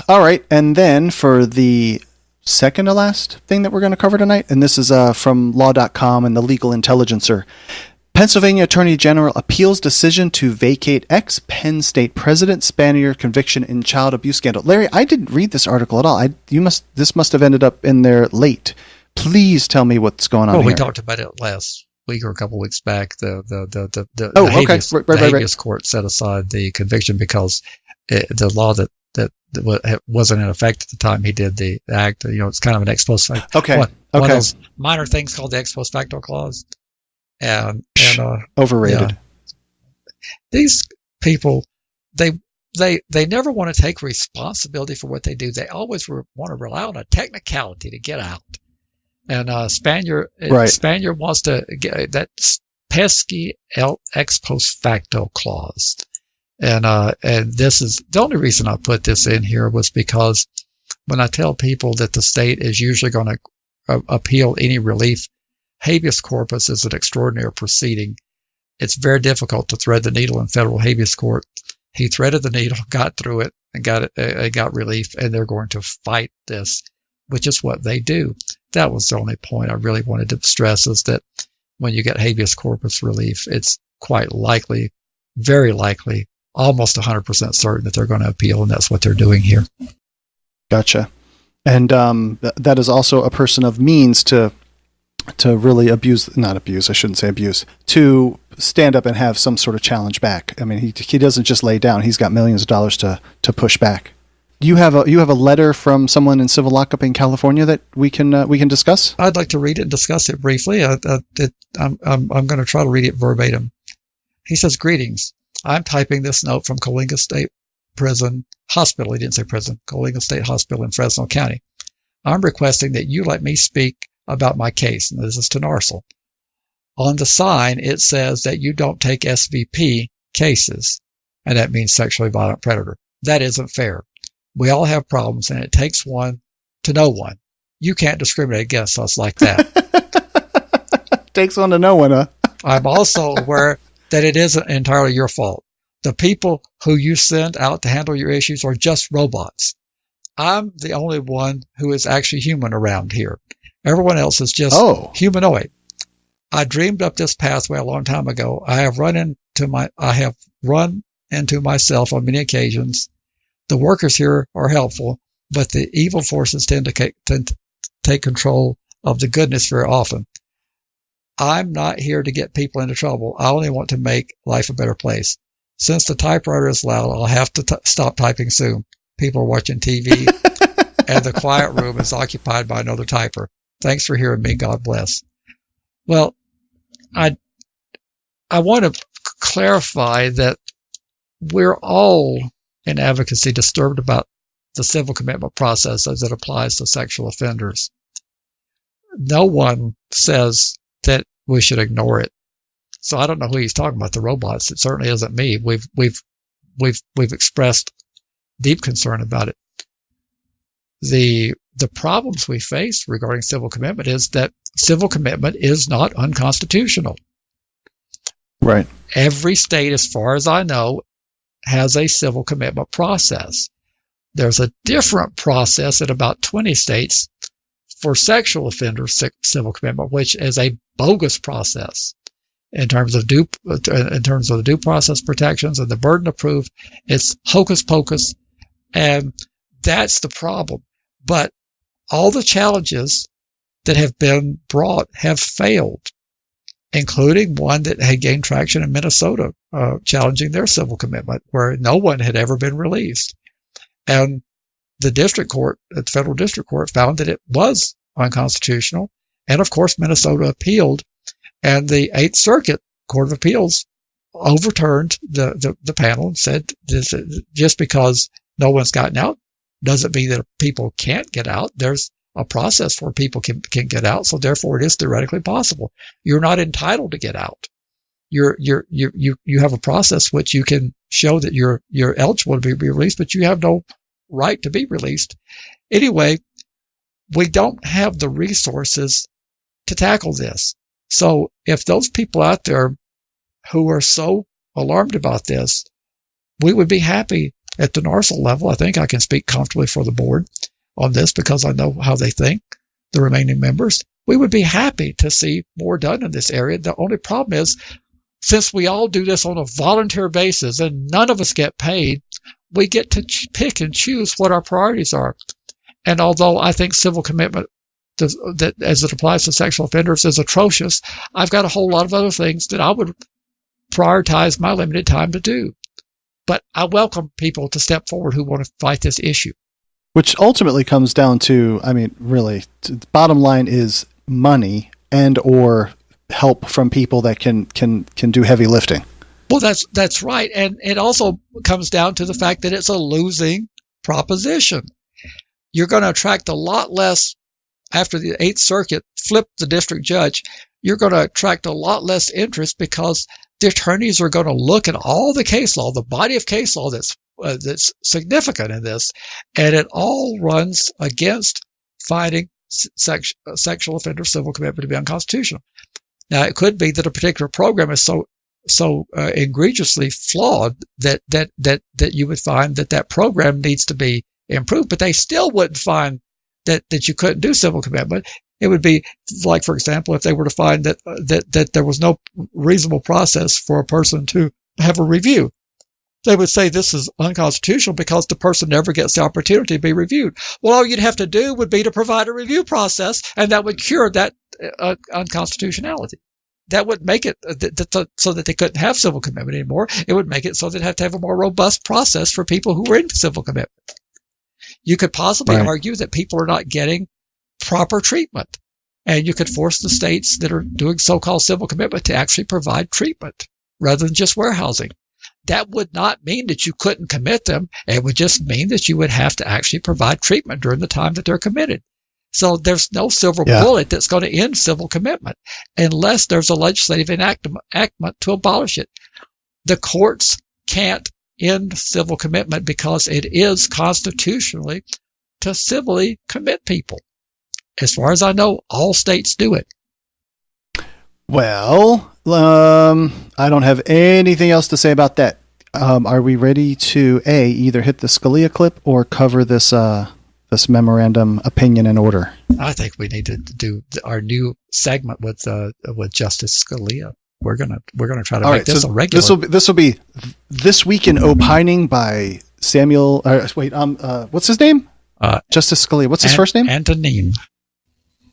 S1: All right, and then for the second to last thing that we're going to cover tonight, and this is from law.com and the Legal Intelligencer. Pennsylvania Attorney General appeals decision to vacate ex-Penn State President Spanier conviction in child abuse scandal. Larry, I didn't read this article at all. This must have ended up in there late. Please tell me what's going on here.
S2: Well, we talked about it last week or a couple of weeks back. The habeas court set aside the conviction because the law that wasn't in effect at the time he did the act. It's kind of an ex post facto.
S1: Okay.
S2: One of those minor things called the ex post facto clause. And
S1: overrated.
S2: Yeah. These people, they never want to take responsibility for what they do. They always want to rely on a technicality to get out. And Spanier wants to get that pesky ex post facto clause. And this is the only reason I put this in here was because when I tell people that the state is usually going to appeal any relief, habeas corpus is an extraordinary proceeding. It's very difficult to thread the needle in federal habeas court. He threaded the needle, got through it, and got relief, and they're going to fight this, which is what they do. That was the only point I really wanted to stress, is that when you get habeas corpus relief, it's quite likely, very likely, almost 100% certain that they're going to appeal, and that's what they're doing here.
S1: Gotcha. And that is also a person of means to really not abuse, I shouldn't say abuse, to stand up and have some sort of challenge back. I mean, he doesn't just lay down. He's got millions of dollars to push back. You have a letter from someone in civil lockup in California that we can discuss?
S2: I'd like to read it and discuss it briefly. I'm going to try to read it verbatim. He says, "Greetings. I'm typing this note from Coalinga State Prison Hospital." He didn't say prison. Coalinga State Hospital in Fresno County. "I'm requesting that you let me speak about my case." And this is to Narsel. "On the sign, it says that you don't take SVP cases, and that means sexually violent predator. That isn't fair. We all have problems, and it takes one to no one. You can't discriminate against us like that.
S1: Takes one to know one, huh?
S2: I'm also aware that it isn't entirely your fault. The people who you send out to handle your issues are just robots. I'm the only one who is actually human around here. Everyone else is just humanoid. I dreamed up this pathway a long time ago. I have run into myself on many occasions. The workers here are helpful, but the evil forces tend to take control of the goodness very often. I'm not here to get people into trouble. I only want to make life a better place. Since the typewriter is loud, I'll have to stop typing soon. People are watching TV, and the quiet room is occupied by another typer. Thanks for hearing me. God bless. Well, I want to clarify that we're all in advocacy disturbed about the civil commitment process as it applies to sexual offenders. No one says that we should ignore it. So I don't know who he's talking about, the robots. It certainly isn't me. We've expressed deep concern about it. The problems we face regarding civil commitment is that civil commitment is not unconstitutional.
S1: Right.
S2: Every state, as far as I know, has a civil commitment process. There's a different process in about 20 states for sexual offenders civil commitment, which is a bogus process in terms of the due process protections and the burden of proof. It's hocus pocus, and that's the problem. But all the challenges that have been brought have failed, including one that had gained traction in Minnesota, challenging their civil commitment, where no one had ever been released. And the federal district court found that it was unconstitutional. And of course, Minnesota appealed, and the Eighth Circuit Court of Appeals overturned the panel and said, just because no one's gotten out doesn't mean that people can't get out. There's a process where people can get out, so therefore it is theoretically possible. You're not entitled to get out. You have a process which you can show that you're eligible to be released, but you have no right to be released. Anyway, we don't have the resources to tackle this. So if those people out there who are so alarmed about this, we would be happy at the NARSL level. I think I can speak comfortably for the board on this because I know how they think, the remaining members. We would be happy to see more done in this area. The only problem is, since we all do this on a volunteer basis and none of us get paid, we get to pick and choose what our priorities are. And although I think civil commitment, that as it applies to sexual offenders, is atrocious, I've got a whole lot of other things that I would prioritize my limited time to do. But I welcome people to step forward who want to fight this issue.
S1: Which ultimately comes down to, I mean, really, the bottom line is money and or help from people that can do heavy lifting.
S2: Well, that's right. And it also comes down to the fact that it's a losing proposition. You're going to attract a lot less, after the Eighth Circuit flipped the district judge, you're going to attract a lot less interest because the attorneys are going to look at all the case law, the body of case law that's significant in this, and it all runs against finding sexual offender civil commitment to be unconstitutional. Now, it could be that a particular program is so egregiously flawed that you would find that program needs to be improved, but they still wouldn't find that you couldn't do civil commitment. It would be like, for example, if they were to find that there was no reasonable process for a person to have a review. They would say this is unconstitutional because the person never gets the opportunity to be reviewed. Well, all you'd have to do would be to provide a review process, and that would cure that unconstitutionality. That would make it so that they couldn't have civil commitment anymore. It would make it so they'd have to have a more robust process for people who were in civil commitment. You could possibly argue that people are not getting proper treatment, and you could force the states that are doing so-called civil commitment to actually provide treatment rather than just warehousing. That would not mean that you couldn't commit them. It would just mean that you would have to actually provide treatment during the time that they're committed. So there's no silver bullet that's going to end civil commitment unless there's a legislative enactment to abolish it. The courts can't end civil commitment because it is constitutionally to civilly commit people. As far as I know, all states do it.
S1: Well, I don't have anything else to say about that. Are we ready to either hit the Scalia clip or cover this this memorandum opinion in order?
S2: I think we need to do our new segment with Justice Scalia. We're gonna try to make this a regular.
S1: This will be This Week in Opining by Samuel. What's his name? Justice Scalia. What's his first name?
S2: Antonin.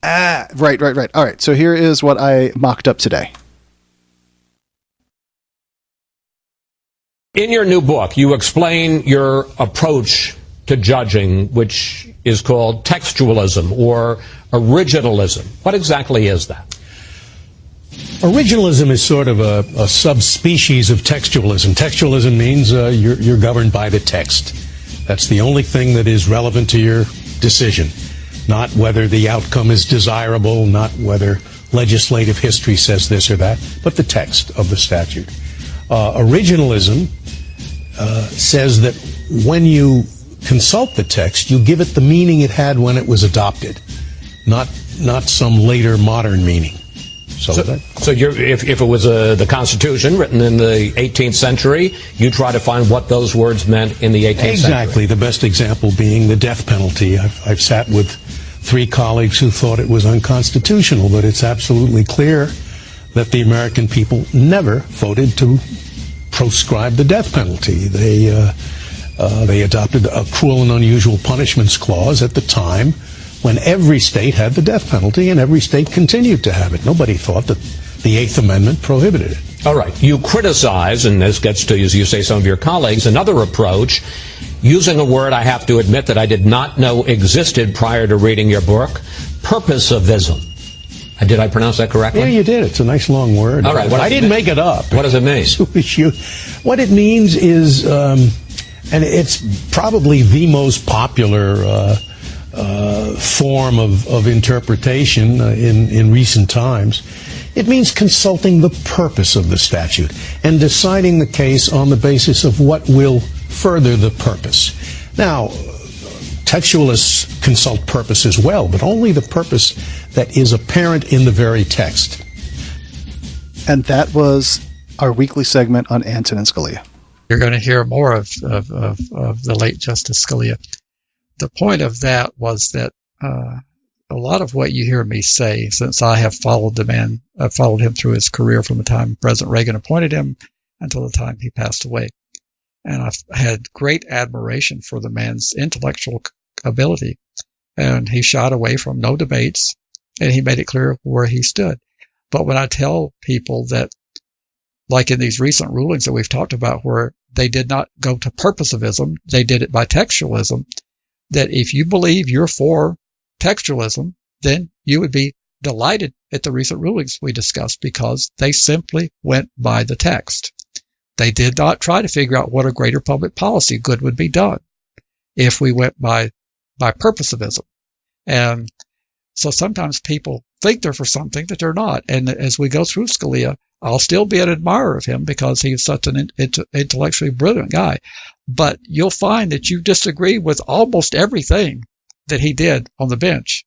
S1: Right. All right. So here is what I mocked up today.
S5: In your new book, you explain your approach to judging, which is called textualism or originalism. What exactly is that?
S6: Originalism is sort of a subspecies of textualism. Textualism means you're governed by the text. That's the only thing that is relevant to your decision. Not whether the outcome is desirable, not whether legislative history says this or that, but the text of the statute. Originalism says that when you consult the text, you give it the meaning it had when it was adopted, not some later modern meaning. So
S5: if it was the Constitution written in the 18th century, you try to find what those words meant in the 18th century.
S6: Exactly. The best example being the death penalty. I've sat with 3 colleagues who thought it was unconstitutional, but it's absolutely clear that the American people never voted to proscribe the death penalty. They adopted a cruel and unusual punishments clause at the time when every state had the death penalty and every state continued to have it. Nobody thought that the Eighth Amendment prohibited it.
S5: All right. You criticize, and this gets to, as you say, some of your colleagues, another approach, using a word I have to admit that I did not know existed prior to reading your book, purposivism. Did I pronounce that correctly?
S6: Yeah, you did. It's a nice long word.
S5: All right.
S6: I didn't make it up.
S5: What does it mean?
S6: What it means is, and it's probably the most popular form of interpretation in recent times. It means consulting the purpose of the statute and deciding the case on the basis of what will further the purpose. Now, textualists consult purpose as well, but only the purpose that is apparent in the very text.
S1: And that was our weekly segment on Antonin Scalia.
S2: You're going to hear more of the late Justice Scalia. The point of that was that a lot of what you hear me say, since I have followed the man, I've followed him through his career from the time President Reagan appointed him until the time he passed away. And I've had great admiration for the man's intellectual ability. And he shied away from no debates, and he made it clear where he stood. But when I tell people that, like in these recent rulings that we've talked about, where they did not go to purposivism, they did it by textualism, that if you believe you're for textualism, then you would be delighted at the recent rulings we discussed, because they simply went by the text. They did not try to figure out what a greater public policy good would be done if we went by purposivism. And so sometimes people think they're for something that they're not. And as we go through Scalia, I'll still be an admirer of him because he's such an intellectually brilliant guy. But you'll find that you disagree with almost everything that he did on the bench,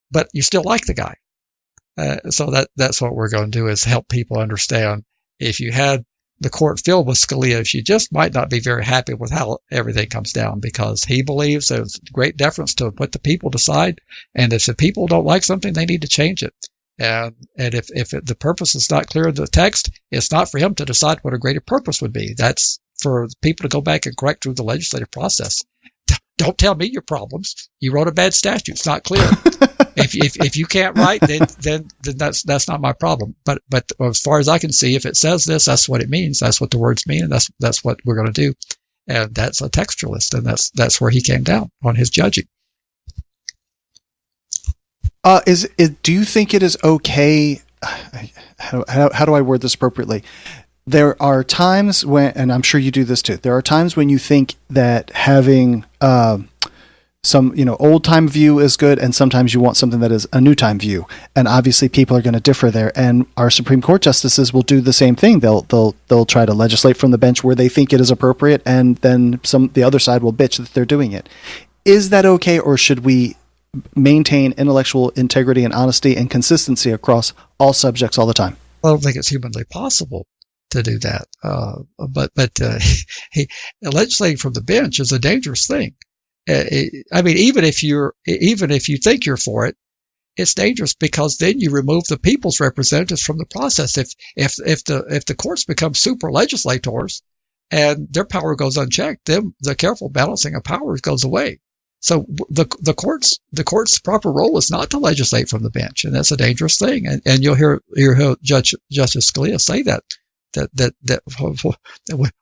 S2: but you still like the guy. So that's what we're going to do, is help people understand. If you had the court filled with Scalia, she just might not be very happy with how everything comes down, because he believes there's great deference to what the people decide, and if the people don't like something, they need to change it. And if the purpose is not clear in the text, it's not for him to decide what a greater purpose would be. That's for people to go back and correct through the legislative process. Don't tell me your problems. You wrote a bad statute. It's not clear. If you can't write, then that's not my problem. But as far as I can see, if it says this, that's what it means. That's what the words mean, and that's what we're going to do. And that's a textualist, and that's where he came down on his judging.
S1: Do you think it is okay? How do I word this appropriately? There are times when, and I'm sure you do this too, there are times when you think that having some old time view is good, and sometimes you want something that is a new time view. And obviously people are going to differ there, and our Supreme Court justices will do the same thing. They'll try to legislate from the bench where they think it is appropriate, and then the other side will bitch that they're doing it. Is that okay, or should we maintain intellectual integrity and honesty and consistency across all subjects all the time?
S2: I don't think it's humanly possible to do that. But legislating from the bench is a dangerous thing. I mean, even if you think you're for it, it's dangerous, because then you remove the people's representatives from the process. If the courts become super legislators and their power goes unchecked, then the careful balancing of powers goes away. So the court's proper role is not to legislate from the bench, and that's a dangerous thing. And you'll hear Justice Scalia say that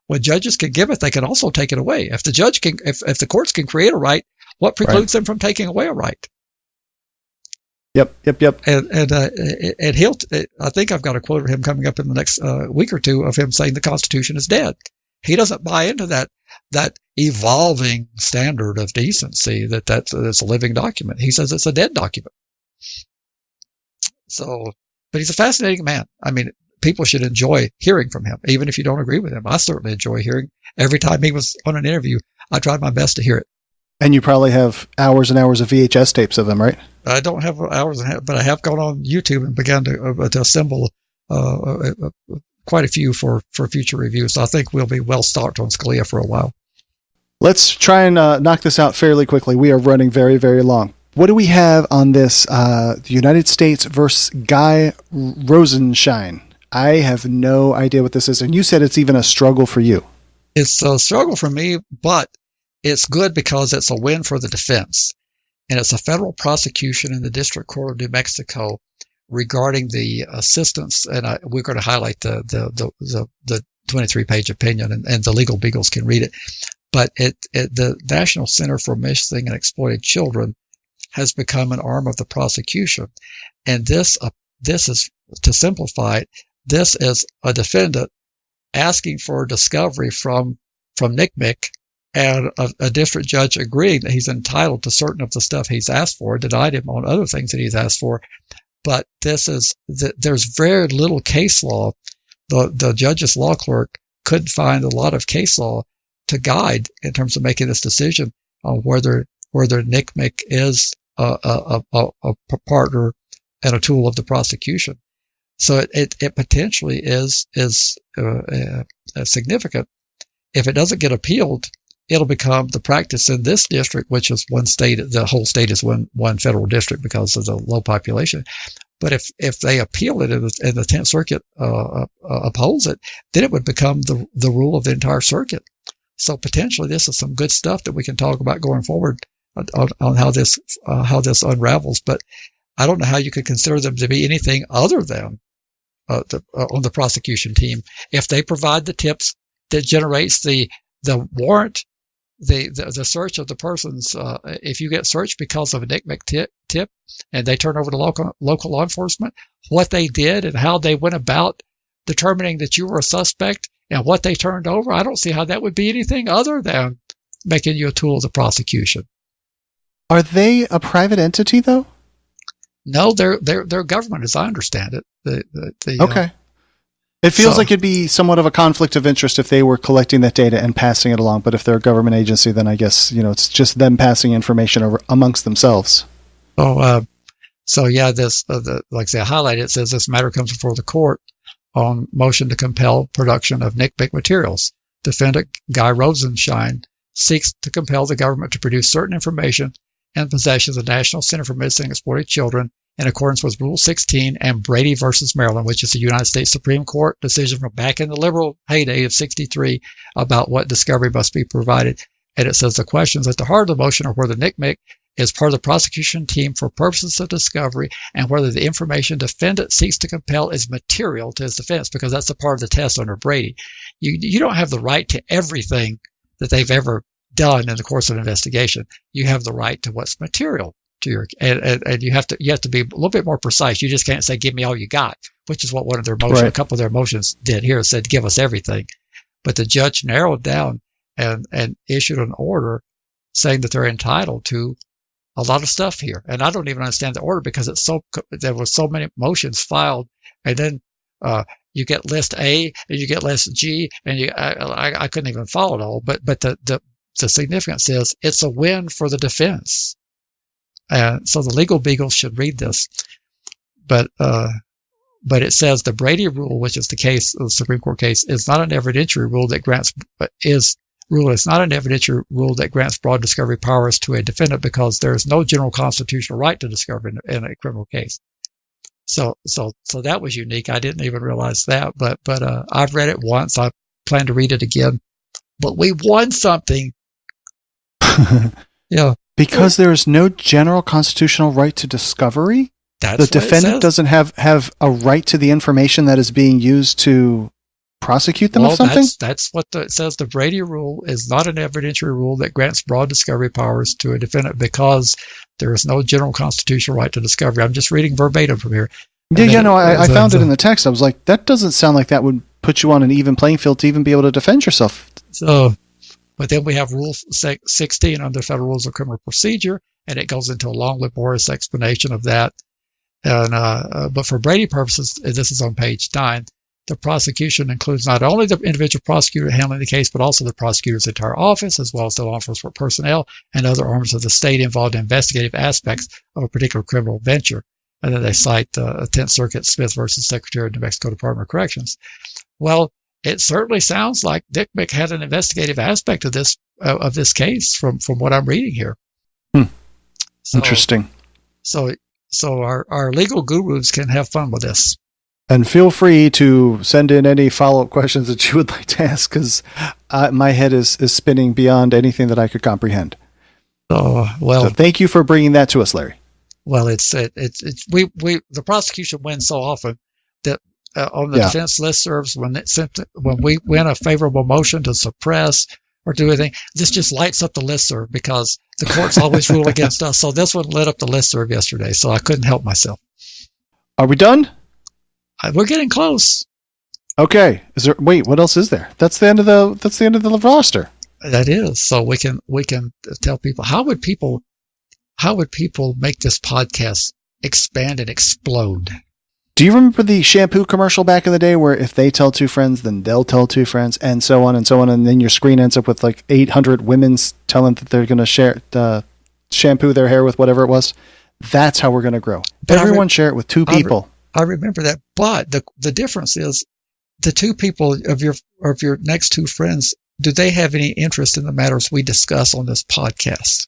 S2: when judges can give it, they can also take it away. If the courts can create a right, what precludes them from taking away a right?
S1: Yep.
S2: And he'll. I think I've got a quote of him coming up in the next week or two of him saying the Constitution is dead. He doesn't buy into that evolving standard of decency that's a living document. He says it's a dead document. So, but he's a fascinating man. I mean, people should enjoy hearing from him, even if you don't agree with him. I certainly enjoy hearing. Every time he was on an interview, I tried my best to hear it.
S1: And you probably have hours and hours of VHS tapes of them, right?
S2: I don't have hours, but I have gone on YouTube and begun to assemble quite a few for future reviews. So I think we'll be well stocked on Scalia for a while.
S1: Let's try and knock this out fairly quickly. We are running very, very long. What do we have on this the United States versus Guy Rosenschien? I have no idea what this is. And you said it's even a struggle for you.
S2: It's a struggle for me, but it's good because it's a win for the defense. And it's a federal prosecution in the District Court of New Mexico regarding the assistance. And we're going to highlight the 23-page opinion, and the legal beagles can read it. But the National Center for Missing and Exploited Children has become an arm of the prosecution. And this is, to simplify it, this is a defendant asking for discovery from NCMEC, and a district judge agreeing that he's entitled to certain of the stuff he's asked for, denied him on other things that he's asked for. But there's very little case law. The judge's law clerk couldn't find a lot of case law to guide in terms of making this decision on whether NCMEC is a partner and a tool of the prosecution. So it potentially is significant. If it doesn't get appealed, it'll become the practice in this district, which is one state. The whole state is one federal district because of the low population. But if they appeal it and the 10th Circuit upholds it, then it would become the rule of the entire circuit. So potentially this is some good stuff that we can talk about going forward on how this unravels. But I don't know how you could consider them to be anything other than on the prosecution team. If they provide the tips that generates the warrant, the search of the person's, if you get searched because of a NCMEC tip and they turn over to local law enforcement, what they did and how they went about determining that you were a suspect and what they turned over, I don't see how that would be anything other than making you a tool of the prosecution.
S1: Are they a private entity, though?
S2: No, they're government, as I understand it.
S1: Okay. It feels like it'd be somewhat of a conflict of interest if they were collecting that data and passing it along. But if they're a government agency, then I guess, it's just them passing information over amongst themselves.
S2: So yeah, this, like I say, I highlighted, it says this matter comes before the court on motion to compel production of NCMEC materials. Defendant Guy Rosenschien seeks to compel the government to produce certain information and possession of the National Center for Missing and Exploited Children in accordance with Rule 16 and Brady versus Maryland, which is a United States Supreme Court decision from back in the liberal heyday of 63 about what discovery must be provided. And it says the questions at the heart of the motion are whether NCMEC is part of the prosecution team for purposes of discovery and whether the information defendant seeks to compel is material to his defense, because that's a part of the test under Brady. You don't have the right to everything that they've ever done in the course of an investigation. You have the right to what's material to your, and you have to be a little bit more precise. You just can't say, give me all you got, which is what one of their motions, a couple of their motions did here. It said, give us everything. But the judge narrowed down and issued an order saying that they're entitled to a lot of stuff here. And I don't even understand the order because there was so many motions filed, and then you get list A and you get list G, and I couldn't even follow it all. But the significance is it's a win for the defense. And so the legal beagles should read this. But it says the Brady rule, which is the case, the Supreme Court case, is not an evidentiary rule that grants broad discovery powers to a defendant because there is no general constitutional right to discovery in a criminal case. So that was unique. I didn't even realize that, but I've read it once. I plan to read it again. But we won something. Yeah.
S1: Because there is no general constitutional right to discovery?
S2: That's
S1: the defendant doesn't have a right to the information that is being used to prosecute them of something?
S2: That's what it says. The Brady rule is not an evidentiary rule that grants broad discovery powers to a defendant because there is no general constitutional right to discovery. I'm just reading verbatim from here.
S1: I found it in the text. I was like, that doesn't sound like that would put you on an even playing field to even be able to defend yourself.
S2: So, but then we have Rule 16 under Federal Rules of Criminal Procedure, and it goes into a long, laborious explanation of that. And but for Brady purposes, this is on page 9. The prosecution includes not only the individual prosecutor handling the case, but also the prosecutor's entire office, as well as the law enforcement personnel and other arms of the state involved in investigative aspects of a particular criminal venture. And then they cite 10th Circuit Smith versus Secretary of New Mexico Department of Corrections. Well, it certainly sounds like Dick Mick had an investigative aspect of this case from what I'm reading here.
S1: Interesting.
S2: So our legal gurus can have fun with this.
S1: And feel free to send in any follow-up questions that you would like to ask, because my head is spinning beyond anything that I could comprehend. So thank you for bringing that to us, Larry.
S2: Well, the prosecution wins so often that on the defense listservs, when we win a favorable motion to suppress or do anything, this just lights up the listserv because the courts always rule against us. So this one lit up the listserv yesterday, so I couldn't help myself.
S1: Are we done?
S2: We're getting close.
S1: Okay. Wait, what else is there? That's the end of the roster.
S2: That is. So we can tell people how would people make this podcast expand and explode?
S1: Do you remember the shampoo commercial back in the day where if they tell 2 friends, then they'll tell 2 friends, and so on and so on, and then your screen ends up with like 800 women telling that they're going to share shampoo their hair with whatever it was? That's how we're going to grow. Everyone share it with 2 people.
S2: I remember that, but the difference is the 2 people of your next 2 friends, do they have any interest in the matters we discuss on this podcast?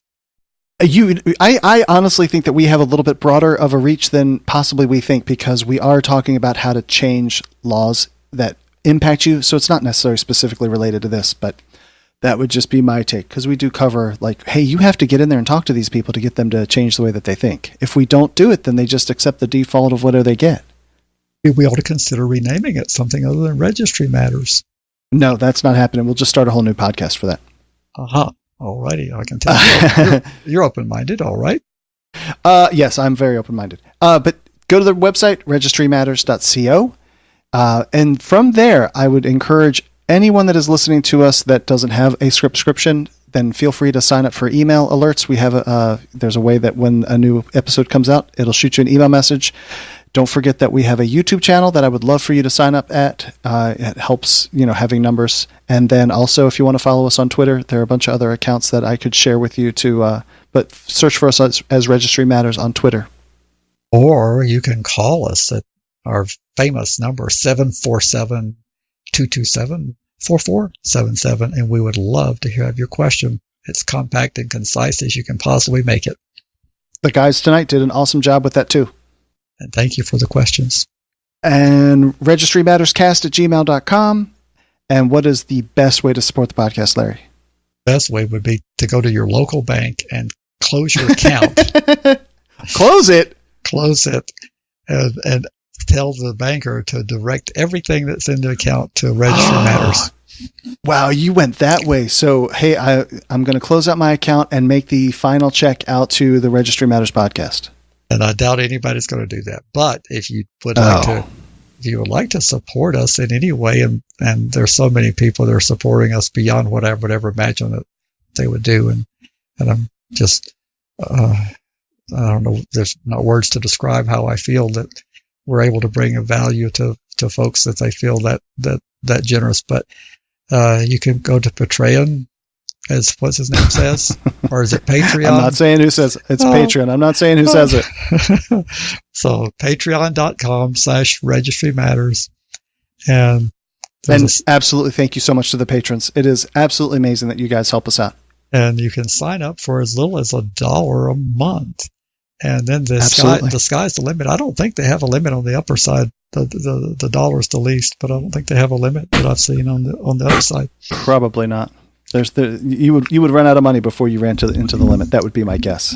S1: I honestly think that we have a little bit broader of a reach than possibly we think, because we are talking about how to change laws that impact you. So it's not necessarily specifically related to this, but that would just be my take, because we do cover like, hey, you have to get in there and talk to these people to get them to change the way that they think. If we don't do it, then they just accept the default of whatever they get.
S2: We ought to consider renaming it something other than Registry Matters.
S1: No, that's not happening. We'll just start a whole new podcast for that.
S2: All righty. I can tell you're open-minded. All right.
S1: Yes, I'm very open-minded. But go to the website, registrymatters.co. And from there, I would encourage anyone that is listening to us that doesn't have a subscription, then feel free to sign up for email alerts. We have there's a way that when a new episode comes out, it'll shoot you an email message. Don't forget that we have a YouTube channel that I would love for you to sign up at. It helps, having numbers. And then also, if you want to follow us on Twitter, there are a bunch of other accounts that I could share with you too. But search for us as Registry Matters on Twitter.
S2: Or you can call us at our famous number, 747-227-4477, and we would love to have your question. It's compact and concise as you can possibly make it.
S1: The guys tonight did an awesome job with that too.
S2: And thank you for the questions.
S1: And registrymatterscast@gmail.com. And what is the best way to support the podcast, Larry?
S2: Best way would be to go to your local bank and close your account.
S1: Close it?
S2: Close it. And tell the banker to direct everything that's in the account to Registry Matters.
S1: Wow, you went that way. So, hey, I'm going to close out my account and make the final check out to the Registry Matters podcast.
S2: And I doubt anybody's going to do that. But if you would like to support us in any way, and there's so many people that are supporting us beyond what I would ever imagine that they would do, and I'm just I don't know. There's not words to describe how I feel that we're able to bring a value to folks that they feel that generous. But you can go to Patreon, as what's his name says, or is it Patreon?
S1: I'm not saying who says it. It's Patreon. I'm not saying who says it.
S2: So patreon.com/registrymatters. And
S1: absolutely thank you so much to the patrons. It is absolutely amazing that you guys help us out.
S2: And you can sign up for as little as $1 a month. And then the sky's the limit. I don't think they have a limit on the upper side. The dollar is the least, but I don't think they have a limit that I've seen on the other side.
S1: Probably not. You would run out of money before you ran into the limit. That would be my guess.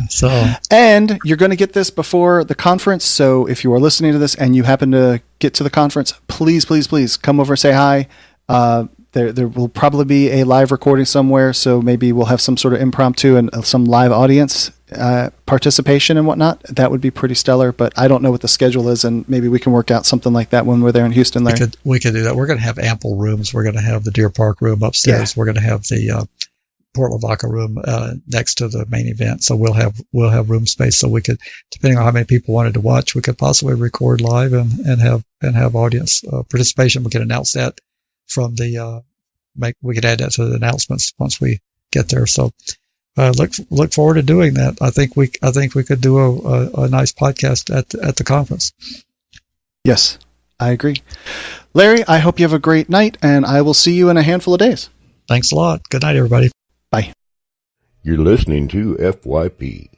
S1: And you're going to get this before the conference. So if you are listening to this and you happen to get to the conference, please come over and say hi. There will probably be a live recording somewhere. So maybe we'll have some sort of impromptu and some live audience participation and whatnot. That would be pretty stellar. But I don't know what the schedule is, and maybe we can work out something like that when we're there in Houston. Larry.
S2: We could do that. We're going to have ample rooms. We're going to have the Deer Park room upstairs. Yeah. We're going to have the Port Lavaca room next to the main event. So we'll have room space. So we could, depending on how many people wanted to watch, we could possibly record live and have audience participation. We could announce that from the we could add that to the announcements once we get there. So. Look forward to doing that. I think we could do a nice podcast at the conference.
S1: Yes, I agree. Larry, I hope you have a great night, and I will see you in a handful of days.
S2: Thanks a lot. Good night, everybody.
S1: Bye.
S7: You're listening to FYP.